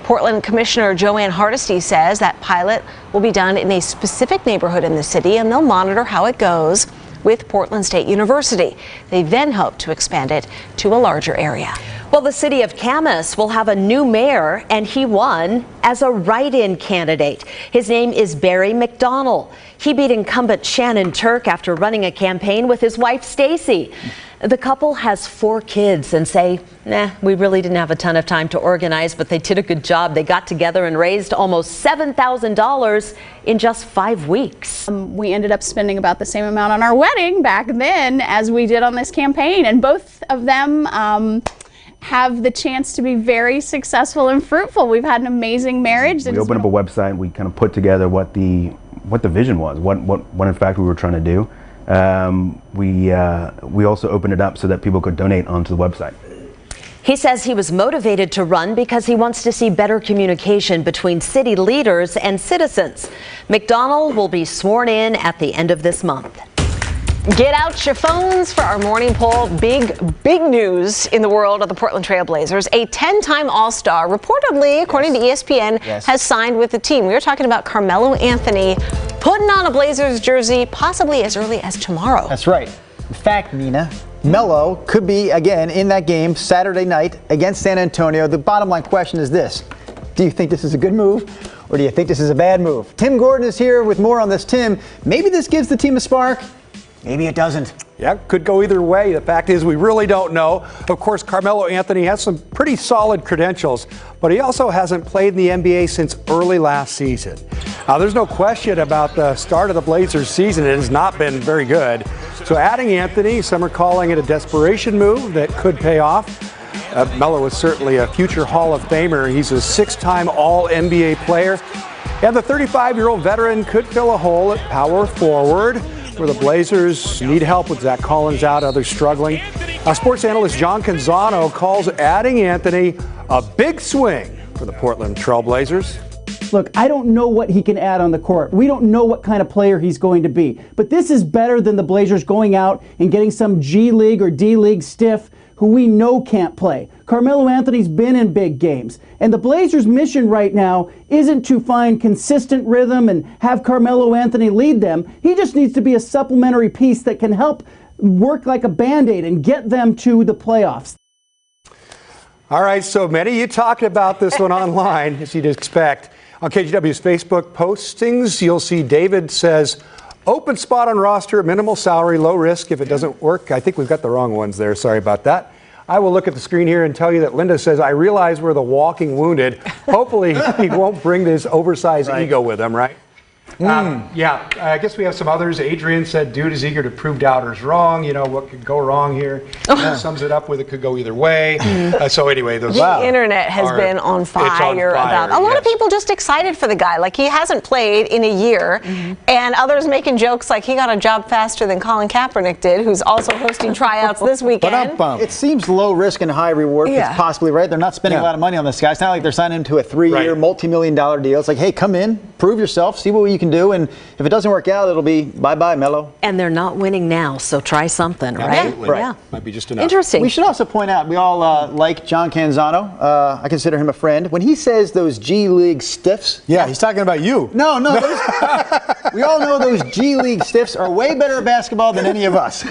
Portland Commissioner Joanne Hardesty says that pilot will be done in a specific neighborhood in the city, and they'll monitor how it goes with Portland State University. They then hope to expand it to a larger area. Well, the city of Camas will have a new mayor, and he won as a write-in candidate. His name is Barry McDonnell. He beat incumbent Shannon Turk after running a campaign with his wife, Stacy. The couple has 4 kids and say, we really didn't have a ton of time to organize, but they did a good job. They got together and raised almost $7,000 in just 5 weeks. We ended up spending about the same amount on our wedding back then as we did on this campaign, and both of them have the chance to be very successful and fruitful. We've had an amazing marriage. We opened up a website. We kind of put together what the vision was, what in fact we were trying to do. We also opened it up so that people could donate onto the website. He says he was motivated to run because he wants to see better communication between city leaders and citizens. McDonnell will be sworn in at the end of this month. Get out your phones for our morning poll. Big news in the world of the Portland Trail Blazers. A 10-time All-Star, reportedly, according to ESPN, has signed with the team. We were talking about Carmelo Anthony putting on a Blazers jersey possibly as early as tomorrow. That's right. In fact, Nina, Melo could be again in that game Saturday night against San Antonio. The bottom line question is this: do you think this is a good move, or do you think this is a bad move? Tim Gordon is here with more on this. Tim, maybe this gives the team a spark. Maybe it doesn't. Yeah, could go either way. The fact is we really don't know. Of course, Carmelo Anthony has some pretty solid credentials, but he also hasn't played in the NBA since early last season. Now, there's no question about the start of the Blazers season. It has not been very good. So adding Anthony, some are calling it a desperation move that could pay off. Melo is certainly a future Hall of Famer. He's a 6-time All-NBA player. And the 35-year-old veteran could fill a hole at power forward, where the Blazers need help with Zach Collins out, others struggling. Sports analyst John Canzano calls adding Anthony a big swing for the Portland Trail Blazers. Look, I don't know what he can add on the court. We don't know what kind of player he's going to be. But this is better than the Blazers going out and getting some G League or D League stiff who we know can't play. Carmelo Anthony's been in big games. And the Blazers' mission right now isn't to find consistent rhythm and have Carmelo Anthony lead them. He just needs to be a supplementary piece that can help work like a Band-Aid and get them to the playoffs. All right, so many of you talking about this one online, as you'd expect. On KGW's Facebook postings, you'll see David says, open spot on roster, minimal salary, low risk if it doesn't work. I think we've got the wrong ones there. Sorry about that. I will look at the screen here and tell you that Linda says, I realize we're the walking wounded. Hopefully he won't bring this oversized ego with him, right? Yeah, I guess we have some others. Adrian said, dude is eager to prove doubters wrong. You know, what could go wrong here? Sums it up with it could go either way. So anyway, the internet has been on fire about a lot of people just excited for the guy. Like, he hasn't played in a year, and others making jokes like he got a job faster than Colin Kaepernick did, who's also hosting tryouts this weekend. It seems low risk and high reward. It's possibly right. They're not spending a lot of money on this guy. It's not like they're signing him to a 3-year, multi-million-dollar deal. It's like, hey, come in, prove yourself, see what you can do, and if it doesn't work out, it'll be bye-bye, Melo. And they're not winning now, so try something, right? Right. Might be just enough. Interesting. We should also point out, we all like John Canzano. I consider him a friend. When he says those G League stiffs. Yeah, he's talking about you. No. We all know those G League stiffs are way better at basketball than any of us.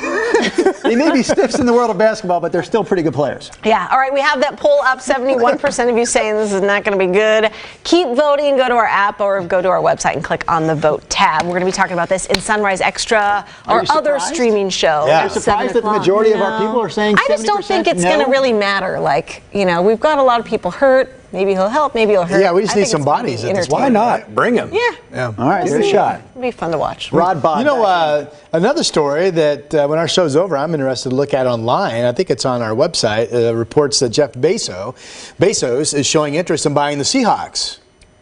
They may be stiffs in the world of basketball, but they're still pretty good players. Yeah, all right, we have that poll up. 71% of you saying this is not going to be good. Keep voting. Go to our app or go to our website and click on the vote tab. We're going to be talking about this in Sunrise Extra, our other streaming show. Yeah. I'm surprised that the majority of our people are saying 70%. I just don't think it's going to really matter. Like, you know, we've got a lot of people hurt. Maybe he'll help, maybe he'll hurt. Yeah, we just need some bodies at this point. Why not? Bring him. Yeah. All right, give it a shot. It'll be fun to watch. Rod Bond. You know, another story that when our show's over, I'm interested to look at online. I think it's on our website. Reports that Jeff Bezos is showing interest in buying the Seahawks.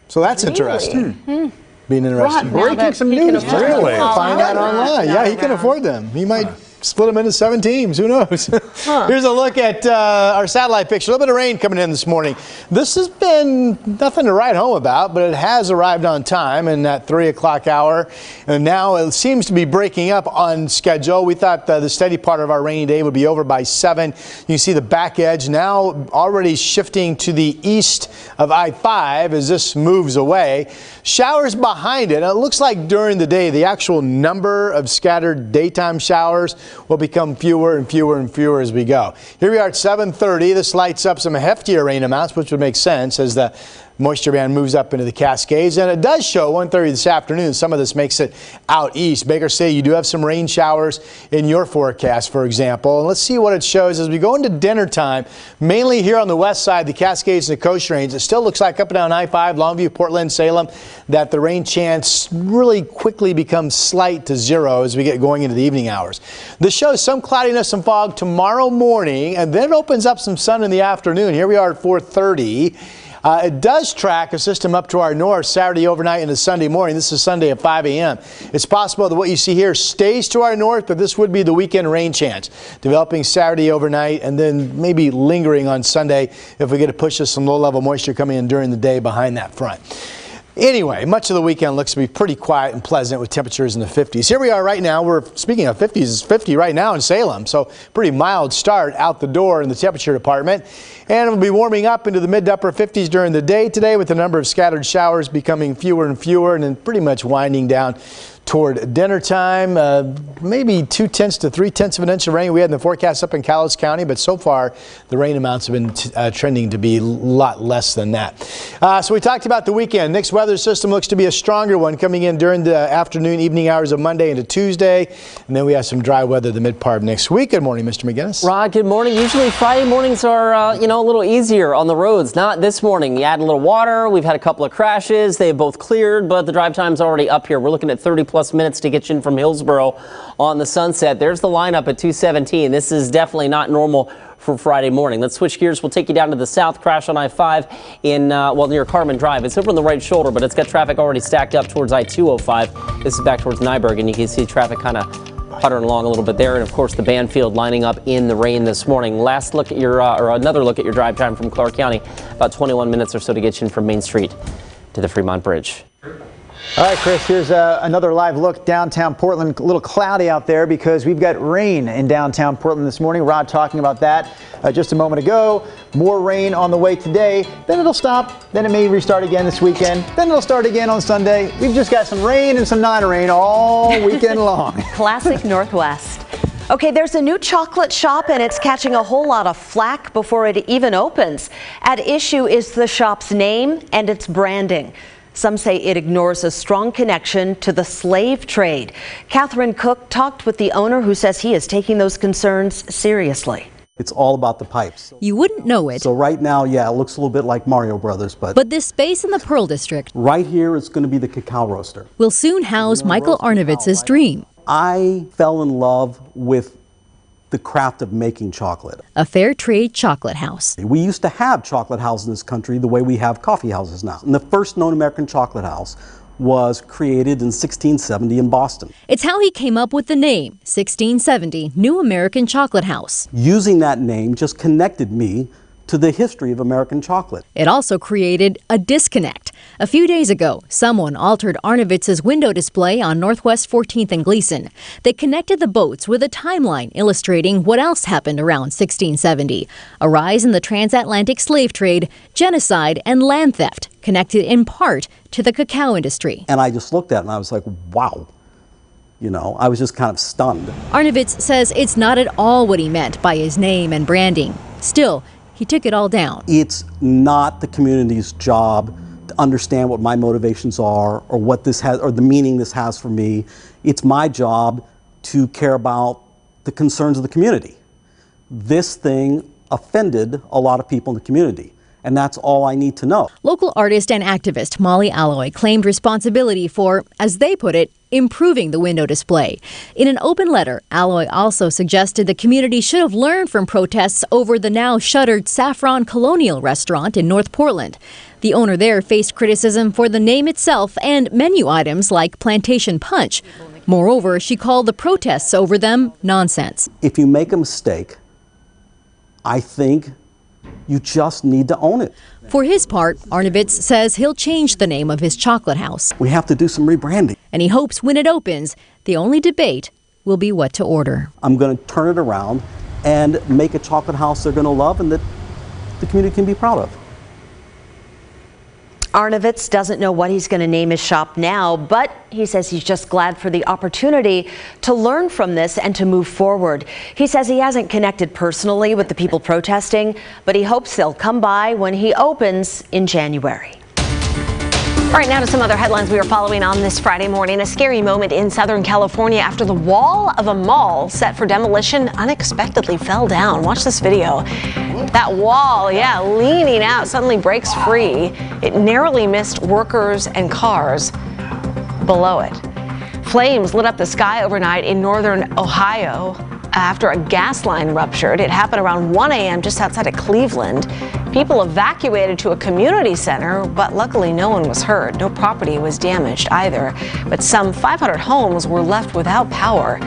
So that's interesting. Being interesting. Breaking some news. Really? Find that online. Yeah, he can afford them. He might split them into 7 teams. Who knows? Here's a look at our satellite picture. A little bit of rain coming in this morning. This has been nothing to write home about, but it has arrived on time in that 3 o'clock hour. And now it seems to be breaking up on schedule. We thought the steady part of our rainy day would be over by 7. You can see the back edge now already shifting to the east of I-5 as this moves away. Showers behind it. It looks like during the day, the actual number of scattered daytime showers will become fewer and fewer and fewer as we go. Here we are at 7:30. This lights up some heftier rain amounts, which would make sense as the moisture band moves up into the Cascades. And it does show 1:30 this afternoon. Some of this makes it out east. Baker City, you do have some rain showers in your forecast, for example. And let's see what it shows as we go into dinner time, mainly here on the west side, the Cascades and the Coast Range. It still looks like up and down I-5, Longview, Portland, Salem, that the rain chance really quickly becomes slight to 0 as we get going into the evening hours. This shows some cloudiness and fog tomorrow morning, and then it opens up some sun in the afternoon. Here we are at 4:30. It does track a system up to our north Saturday overnight into Sunday morning. This is Sunday at 5 a.m. It's possible that what you see here stays to our north, but this would be the weekend rain chance. Developing Saturday overnight and then maybe lingering on Sunday if we get a push of some low-level moisture coming in during the day behind that front. Anyway, much of the weekend looks to be pretty quiet and pleasant with temperatures in the 50s. Here we are right now. We're speaking of 50s, it's 50 right now in Salem. So pretty mild start out the door in the temperature department. And it will be warming up into the mid to upper 50s during the day today with the number of scattered showers becoming fewer and fewer and then pretty much winding down toward dinner time. Maybe 2/10 to 3/10 of an inch of rain we had in the forecast up in Cowles County, but so far the rain amounts have been trending to be a lot less than that. So we talked about the weekend. Next weather system looks to be a stronger one coming in during the afternoon, evening hours of Monday into Tuesday. And then we have some dry weather the mid part of next week. Good morning, Mr. McGinnis. Rod, good morning. Usually Friday mornings are, a little easier on the roads. Not this morning. You add a little water. We've had a couple of crashes. They have both cleared, but the drive time's already up here. We're looking at 30+ minutes to get you in from Hillsboro on the Sunset. There's the lineup at 217. This is definitely not normal for Friday morning. Let's switch gears. We'll take you down to the south. Crash on I-5 in, near Carmen Drive. It's over on the right shoulder, but it's got traffic already stacked up towards I-205. This is back towards Nyberg, and you can see traffic kind of puttering along a little bit there. And of course, the Banfield lining up in the rain this morning. Last look at your, or another look at your drive time from Clark County. About 21 minutes or so to get you in from Main Street to the Fremont Bridge. All right, Chris, here's another live look downtown Portland. A little cloudy out there because we've got rain in downtown Portland this morning. Rod talking about that just a moment ago. More rain on the way today. Then it'll stop. Then it may restart again this weekend. Then it'll start again on Sunday. We've just got some rain and some non-rain all weekend long. Classic Northwest. Okay, there's a new chocolate shop and it's catching a whole lot of flack before it even opens. At issue is the shop's name and its branding. Some say it ignores a strong connection to the slave trade. Catherine Cook talked with the owner, who says he is taking those concerns seriously. It's all about the pipes. You wouldn't know it. So right now, yeah, it looks a little bit like Mario Brothers, but this space in the Pearl District right here is going to be the cacao roaster. Will soon house Michael Arnovitz's dream. I fell in love with the craft of making chocolate. A fair trade chocolate house. We used to have chocolate houses in this country the way we have coffee houses now. And the first known American chocolate house was created in 1670 in Boston. It's how he came up with the name, 1670 New American Chocolate House. Using that name just connected me to the history of American chocolate. It also created a disconnect. A few days ago, someone altered Arnovitz's window display on Northwest 14th and Gleason. They connected the boats with a timeline illustrating what else happened around 1670. A rise in the transatlantic slave trade, genocide, and land theft, connected in part to the cacao industry. And I just looked at it and I was like, wow. You know, I was just kind of stunned. Arnovitz says it's not at all what he meant by his name and branding. Still, he took it all down. It's not the community's job to understand what my motivations are or what this has or the meaning this has for me. It's my job to care about the concerns of the community. This thing offended a lot of people in the community, and that's all I need to know. Local artist and activist Molly Alloy claimed responsibility for, as they put it, improving the window display. In an open letter, Alloy also suggested the community should have learned from protests over the now shuttered Saffron Colonial restaurant in North Portland. The owner there faced criticism for the name itself and menu items like Plantation Punch. Moreover, she called the protests over them nonsense. If you make a mistake, I think you just need to own it. For his part, Arnovitz says he'll change the name of his chocolate house. We have to do some rebranding. And he hopes when it opens, the only debate will be what to order. I'm going to turn it around and make a chocolate house they're going to love and that the community can be proud of. Arnovitz doesn't know what he's going to name his shop now, but he says he's just glad for the opportunity to learn from this and to move forward. He says he hasn't connected personally with the people protesting, but he hopes they'll come by when he opens in January. All right, now to some other headlines we are following on this Friday morning. A scary moment in Southern California after the wall of a mall set for demolition unexpectedly fell down. Watch this video. That wall, leaning out, suddenly breaks free. It narrowly missed workers and cars below it. Flames lit up the sky overnight in northern Ohio after a gas line ruptured. It happened around 1 a.m. just outside of Cleveland. People evacuated to a community center, but luckily no one was hurt. No property was damaged either, but some 500 homes were left without power.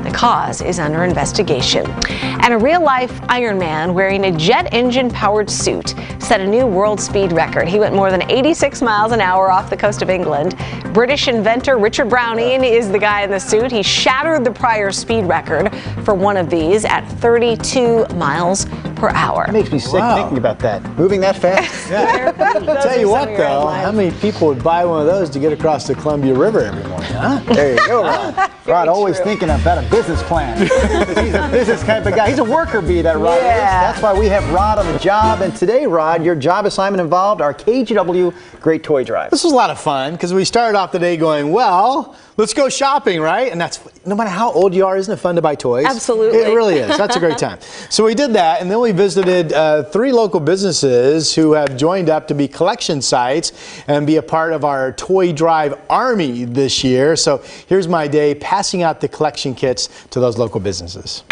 The cause is under investigation. And a real-life Ironman wearing a jet engine-powered suit set a new world speed record. He went more than 86 miles an hour off the coast of England. British inventor Richard Browning is the guy in the suit. He shattered the prior speed record for one of these at 32 miles per hour. It makes me sick thinking about that. Moving that fast. Tell you what, though, how many people would buy one of those to get across the Columbia River every morning, huh? There you go, Rod. Rod always thinking about a business plan. He's a business kind of guy. He's a worker bee, that Rod is. That's why we have Rod on the job. And today, Rod, your job assignment involved our KGW Great Toy Drive. This was a lot of fun because we started off the day going, well, let's go shopping, right? And that's, no matter how old you are, isn't it fun to buy toys? Absolutely. It really is. That's a great time. So we did that, and then we visited 3 local businesses who have joined up to be collection sites and be a part of our Toy Drive Army this year. So here's my day passing out the collection kits to those local businesses.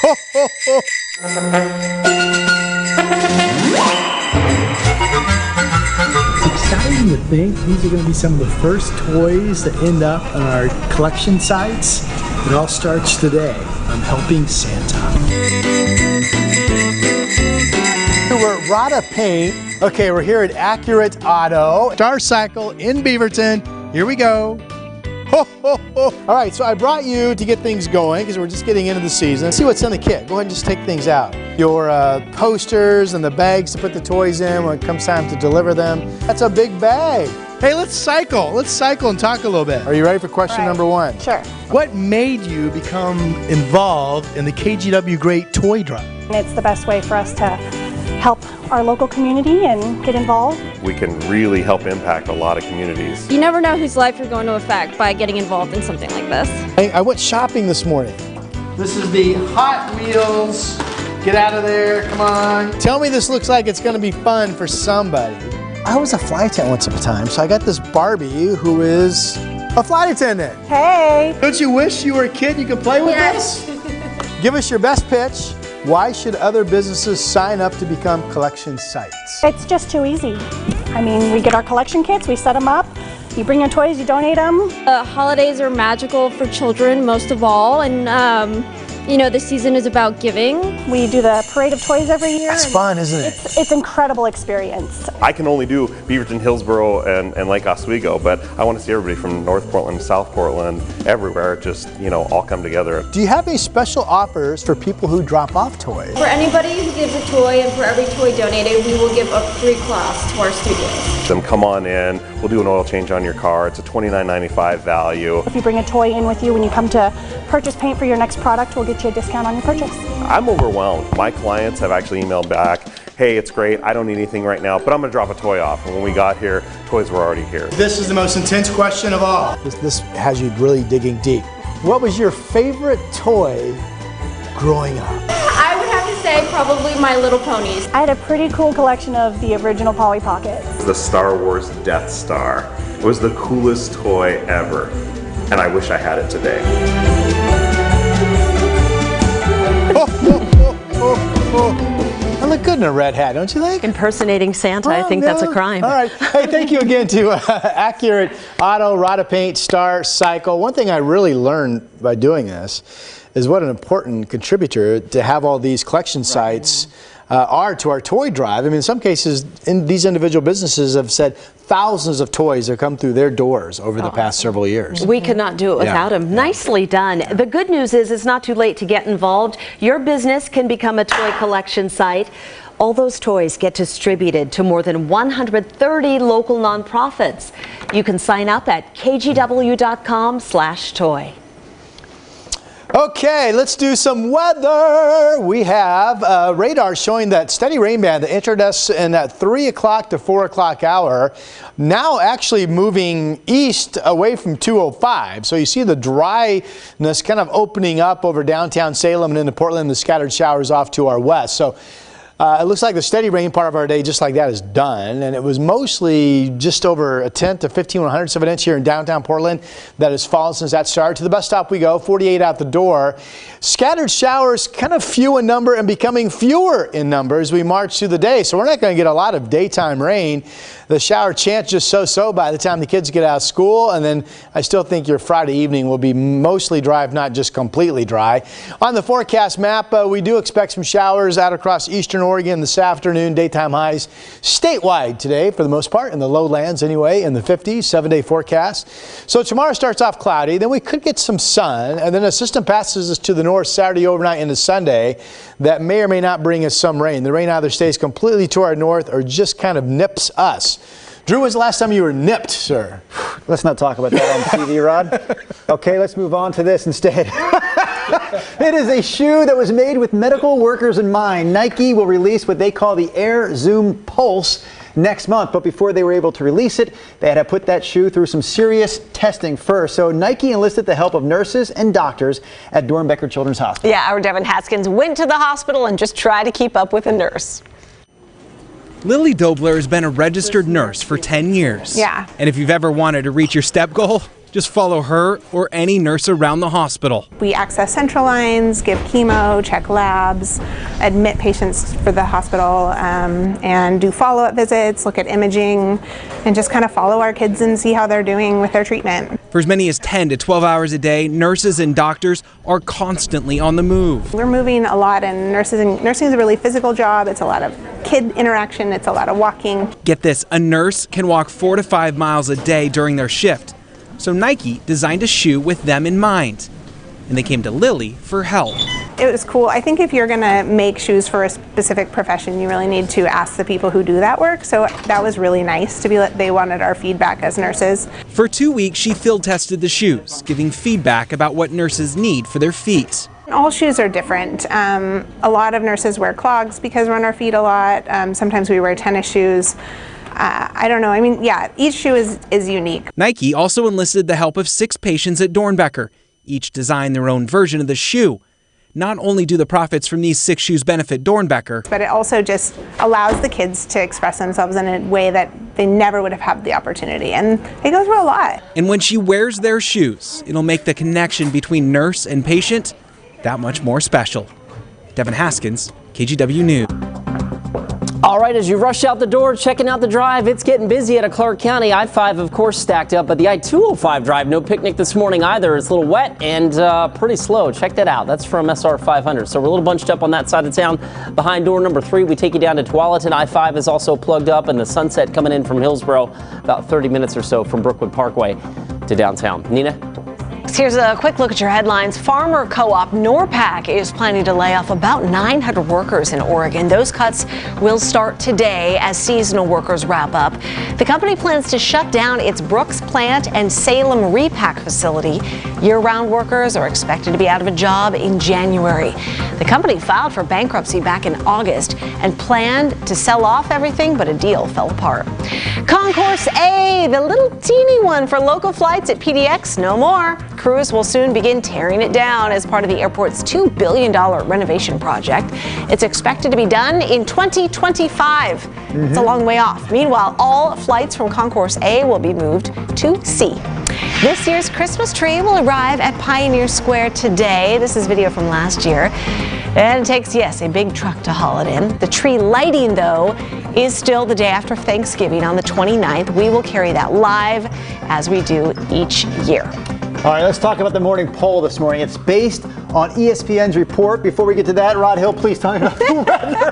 Ho, ho, ho. Exciting to think these are going to be some of the first toys that end up on our collection sites. It all starts today. I'm helping Santa. tour Rada Paint. Okay, we're here at Accurate Auto, Star Cycle in Beaverton. Here we go. Ho, ho, ho. All right, so I brought you to get things going because we're just getting into the season. Let's see what's in the kit. Go ahead and just take things out. Your posters and the bags to put the toys in when it comes time to deliver them. That's a big bag. Hey, let's cycle. Let's cycle and talk a little bit. Are you ready for question number one? Sure. What made you become involved in the KGW Great Toy Drive? It's the best way for us to help our local community and get involved. We can really help impact a lot of communities. You never know whose life you're going to affect by getting involved in something like this. I went shopping this morning. This is the Hot Wheels. Get out of there, come on. Tell me this looks like it's gonna be fun for somebody. I was a flight attendant once upon a time, so I got this Barbie who is a flight attendant. Hey. Don't you wish you were a kid you could play with this? Give us your best pitch. Why should other businesses sign up to become collection sites? It's just too easy. I mean, we get our collection kits, we set them up, you bring your toys, you donate them. Holidays are magical for children most of all, and you know, the season is about giving. We do the parade of toys every year. It's fun, isn't it? It's an incredible experience. I can only do Beaverton, Hillsboro, and Lake Oswego, but I want to see everybody from North Portland, South Portland, everywhere, just, you know, all come together. Do you have any special offers for people who drop off toys? For anybody who gives a toy, and for every toy donated, we will give a free class to our studios. Then come on in, we'll do an oil change on your car. It's a $29.95 value. If you bring a toy in with you when you come to purchase paint for your next product, we'll get you a discount on your purchase. I'm overwhelmed. My clients have actually emailed back, hey, it's great, I don't need anything right now, but I'm gonna drop a toy off. And when we got here, toys were already here. This is the most intense question of all. This has you really digging deep. What was your favorite toy growing up? I would have to say probably My Little Ponies. I had a pretty cool collection of the original Polly Pockets. The Star Wars Death Star. It was the coolest toy ever, and I wish I had it today. I look good in a red hat, don't you think? Impersonating Santa, I think that's a crime. All right. Hey, thank you again to Accurate Auto, Rada Paint, Star Cycle. One thing I really learned by doing this is what an important contributor to have all these collection sites are to our toy drive. I mean, in some cases, these individual businesses have said thousands of toys have come through their doors over the past several years. We could not do it without them. Nicely done. The good news is it's not too late to get involved. Your business can become a toy collection site. All those toys get distributed to more than 130 local nonprofits. You can sign up at kgw.com/toy. Okay, let's do some weather. We have radar showing that steady rain band that entered us in that 3 o'clock to 4 o'clock hour, now actually moving east away from 205. So you see the dryness kind of opening up over downtown Salem and into Portland, the scattered showers off to our west. So it looks like the steady rain part of our day, just like that, is done. And it was mostly just over a 10th to 15/100ths of an inch here in downtown Portland that has fallen since that started. To the bus stop we go, 48 out the door. Scattered showers kind of few in number and becoming fewer in number as we march through the day. So we're not going to get a lot of daytime rain. The shower chance just so-so by the time the kids get out of school. And then I still think your Friday evening will be mostly dry, if not just completely dry. On the forecast map, we do expect some showers out across eastern Oregon this afternoon. Daytime highs statewide today for the most part, in the lowlands anyway, in the 50s, 7-day forecast. So tomorrow starts off cloudy, then we could get some sun, and then a system passes us to the north Saturday overnight into Sunday that may or may not bring us some rain. The rain either stays completely to our north or just kind of nips us. Drew, when's the last time you were nipped, sir? Let's not talk about that on TV, Rod. Okay, let's move on to this instead. It is a shoe that was made with medical workers in mind. Nike will release what they call the Air Zoom Pulse next month, but before they were able to release it, they had to put that shoe through some serious testing first. So Nike enlisted the help of nurses and doctors at Dornbecker Children's Hospital. Yeah, our Devin Haskins went to the hospital and just tried to keep up with a nurse. Lily Dobler has been a registered nurse for 10 years. Yeah. And if you've ever wanted to reach your step goal, Just follow her or any nurse around the hospital. We access central lines, give chemo, check labs, admit patients for the hospital, and do follow-up visits, look at imaging, and just kind of follow our kids and see how they're doing with their treatment. For as many as 10 to 12 hours a day, nurses and doctors are constantly on the move. We're moving a lot, and nursing is a really physical job. It's a lot of kid interaction, it's a lot of walking. Get this, a nurse can walk 4 to 5 miles a day during their shift. So Nike designed a shoe with them in mind. And they came to Lily for help. It was cool. I think if you're going to make shoes for a specific profession, you really need to ask the people who do that work. So that was really nice to be like, they wanted our feedback as nurses. For 2 weeks, she field tested the shoes, giving feedback about what nurses need for their feet. All shoes are different. A lot of nurses wear clogs because we're on our feet a lot. Sometimes we wear tennis shoes. I don't know. I mean, yeah, each shoe is unique. Nike also enlisted the help of 6 patients at Dornbecker. Each designed their own version of the shoe. Not only do the profits from these 6 shoes benefit Dornbecker, but it also just allows the kids to express themselves in a way that they never would have had the opportunity. And it goes for a lot. And when she wears their shoes, it'll make the connection between nurse and patient that much more special. Devin Haskins, KGW News. All right, as you rush out the door, checking out the drive, it's getting busy out of Clark County. I-5, of course, stacked up, but the I-205 drive, no picnic this morning either. It's a little wet and pretty slow. Check that out. That's from SR 500. So we're a little bunched up on that side of town. Behind door number 3, we take you down to Tualatin. I-5 is also plugged up, and the Sunset coming in from Hillsboro, about 30 minutes or so from Brookwood Parkway to downtown. Nina? Here's a quick look at your headlines. Farmer co-op Norpac is planning to lay off about 900 workers in Oregon. Those cuts will start today as seasonal workers wrap up. The company plans to shut down its Brooks plant and Salem repack facility. Year-round workers are expected to be out of a job in January. The company filed for bankruptcy back in August and planned to sell off everything, but a deal fell apart. Concourse A, the little teeny one for local flights at PDX, no more. Crews will soon begin tearing it down as part of the airport's $2 billion renovation project. It's expected to be done in 2025. It's a long way off. Meanwhile, all flights from Concourse A will be moved to C. This year's Christmas tree will arrive at Pioneer Square today. This is video from last year. And it takes, yes, a big truck to haul it in. The tree lighting, though, is still the day after Thanksgiving on the 29th. We will carry that live as we do each year. All right, let's talk about the morning poll this morning. It's based on ESPN's report. Before we get to that, Rod Hill, please tell me about the weather.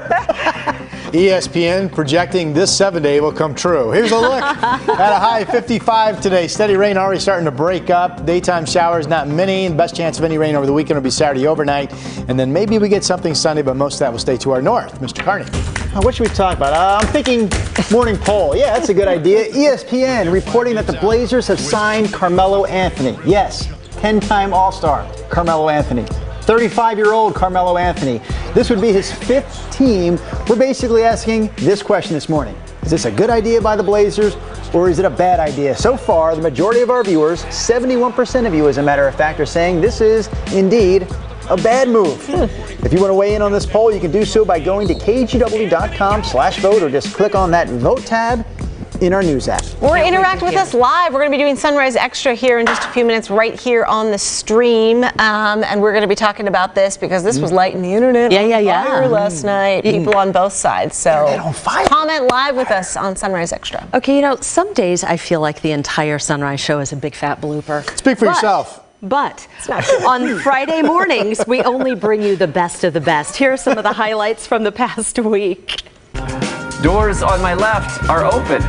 ESPN projecting this 7-day will come true. Here's a look at a high 55 today. Steady rain already starting to break up. Daytime showers, not many. The best chance of any rain over the weekend will be Saturday overnight. And then maybe we get something Sunday, but most of that will stay to our north. Mr. Carney. What should we talk about? I'm thinking morning poll. Yeah, that's a good idea. ESPN reporting that the Blazers have signed Carmelo Anthony. Yes, 10-time All-Star Carmelo Anthony. 35-year-old Carmelo Anthony. This would be his 5th team. We're basically asking this question this morning. Is this a good idea by the Blazers, or is it a bad idea? So far, the majority of our viewers, 71% of you as a matter of fact, are saying this is indeed a bad move. If you want to weigh in on this poll, you can do so by going to kgw.com/vote or just click on that vote tab in our news app. Or interact with us live. We're going to be doing Sunrise Extra here in just a few minutes right here on the stream. And we're going to be talking about this because this was lighting the internet on fire last night. People on both sides. So comment live with us on Sunrise Extra. Okay, you know, some days I feel like the entire Sunrise show is a big fat blooper. Speak for yourself. But on Friday mornings, we only bring you the best of the best. Here are some of the highlights from the past week. Doors on my left are open.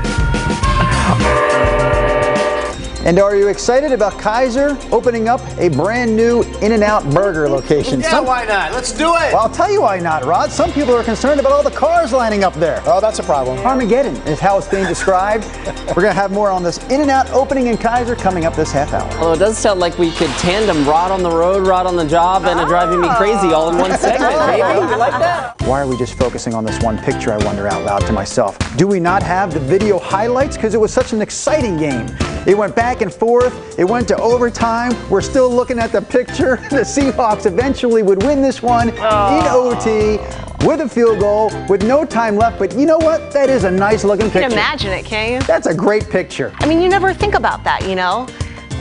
And are you excited about Kaiser opening up a brand new In-N-Out burger location? Yeah, why not? Let's do it. Well, I'll tell you why not, Rod. Some people are concerned about all the cars lining up there. Oh, that's a problem. Armageddon is how it's being described. We're going to have more on this In-N-Out opening in Kaiser coming up this half hour. Well, it does sound like we could tandem Rod on the road, Rod on the job, and a driving me crazy all in one segment, baby. You like that? Why are we just focusing on this one picture, I wonder out loud to myself? Do we not have the video highlights? Because it was such an exciting game. It went back and forth. It went to overtime. We're still looking at the picture. The Seahawks eventually would win this one in OT with a field goal with no time left. But you know what? That is a nice looking picture. You can imagine it, can't you? That's a great picture. I mean, you never think about that, you know?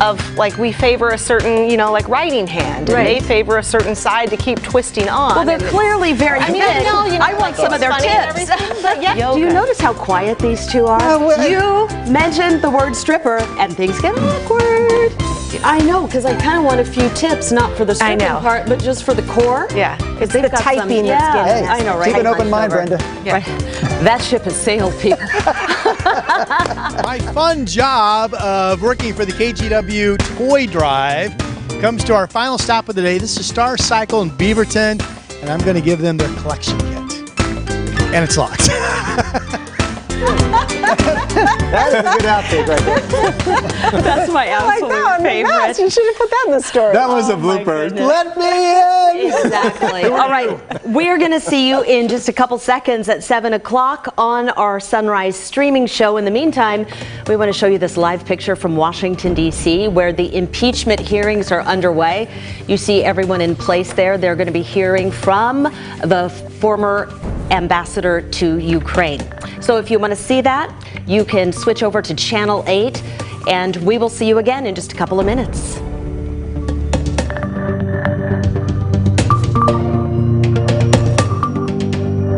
of like we favor a certain, you know, like writing hand, and they favor a certain side to keep twisting on. Well, they're clearly very good. I want some of their tips. Do you notice how quiet these two are? You mentioned the word stripper, and things get awkward. I know, because I kind of want a few tips, not for the stripping part, but just for the core. Yeah, it's the typing that's getting. Hey, I know, right? keep an open mind, Brenda. Yeah. Right. That ship has sailed, people. My fun job of working for the KGW Toy Drive comes to our final stop of the day. This is Star Cycle in Beaverton, and I'm going to give them their collection kit. And it's locked. That is a good outtake right there. That's my absolute favorite. You should have put that in the story. That was a blooper. Let me in. Exactly. All right. We're going to see you in just a couple seconds at 7 o'clock on our Sunrise streaming show. In the meantime, we want to show you this live picture from Washington, D.C., where the impeachment hearings are underway. You see everyone in place there. They're going to be hearing from the former ambassador to Ukraine. So if you want to see that, you can switch over to Channel 8, and we will see you again in just a couple of minutes.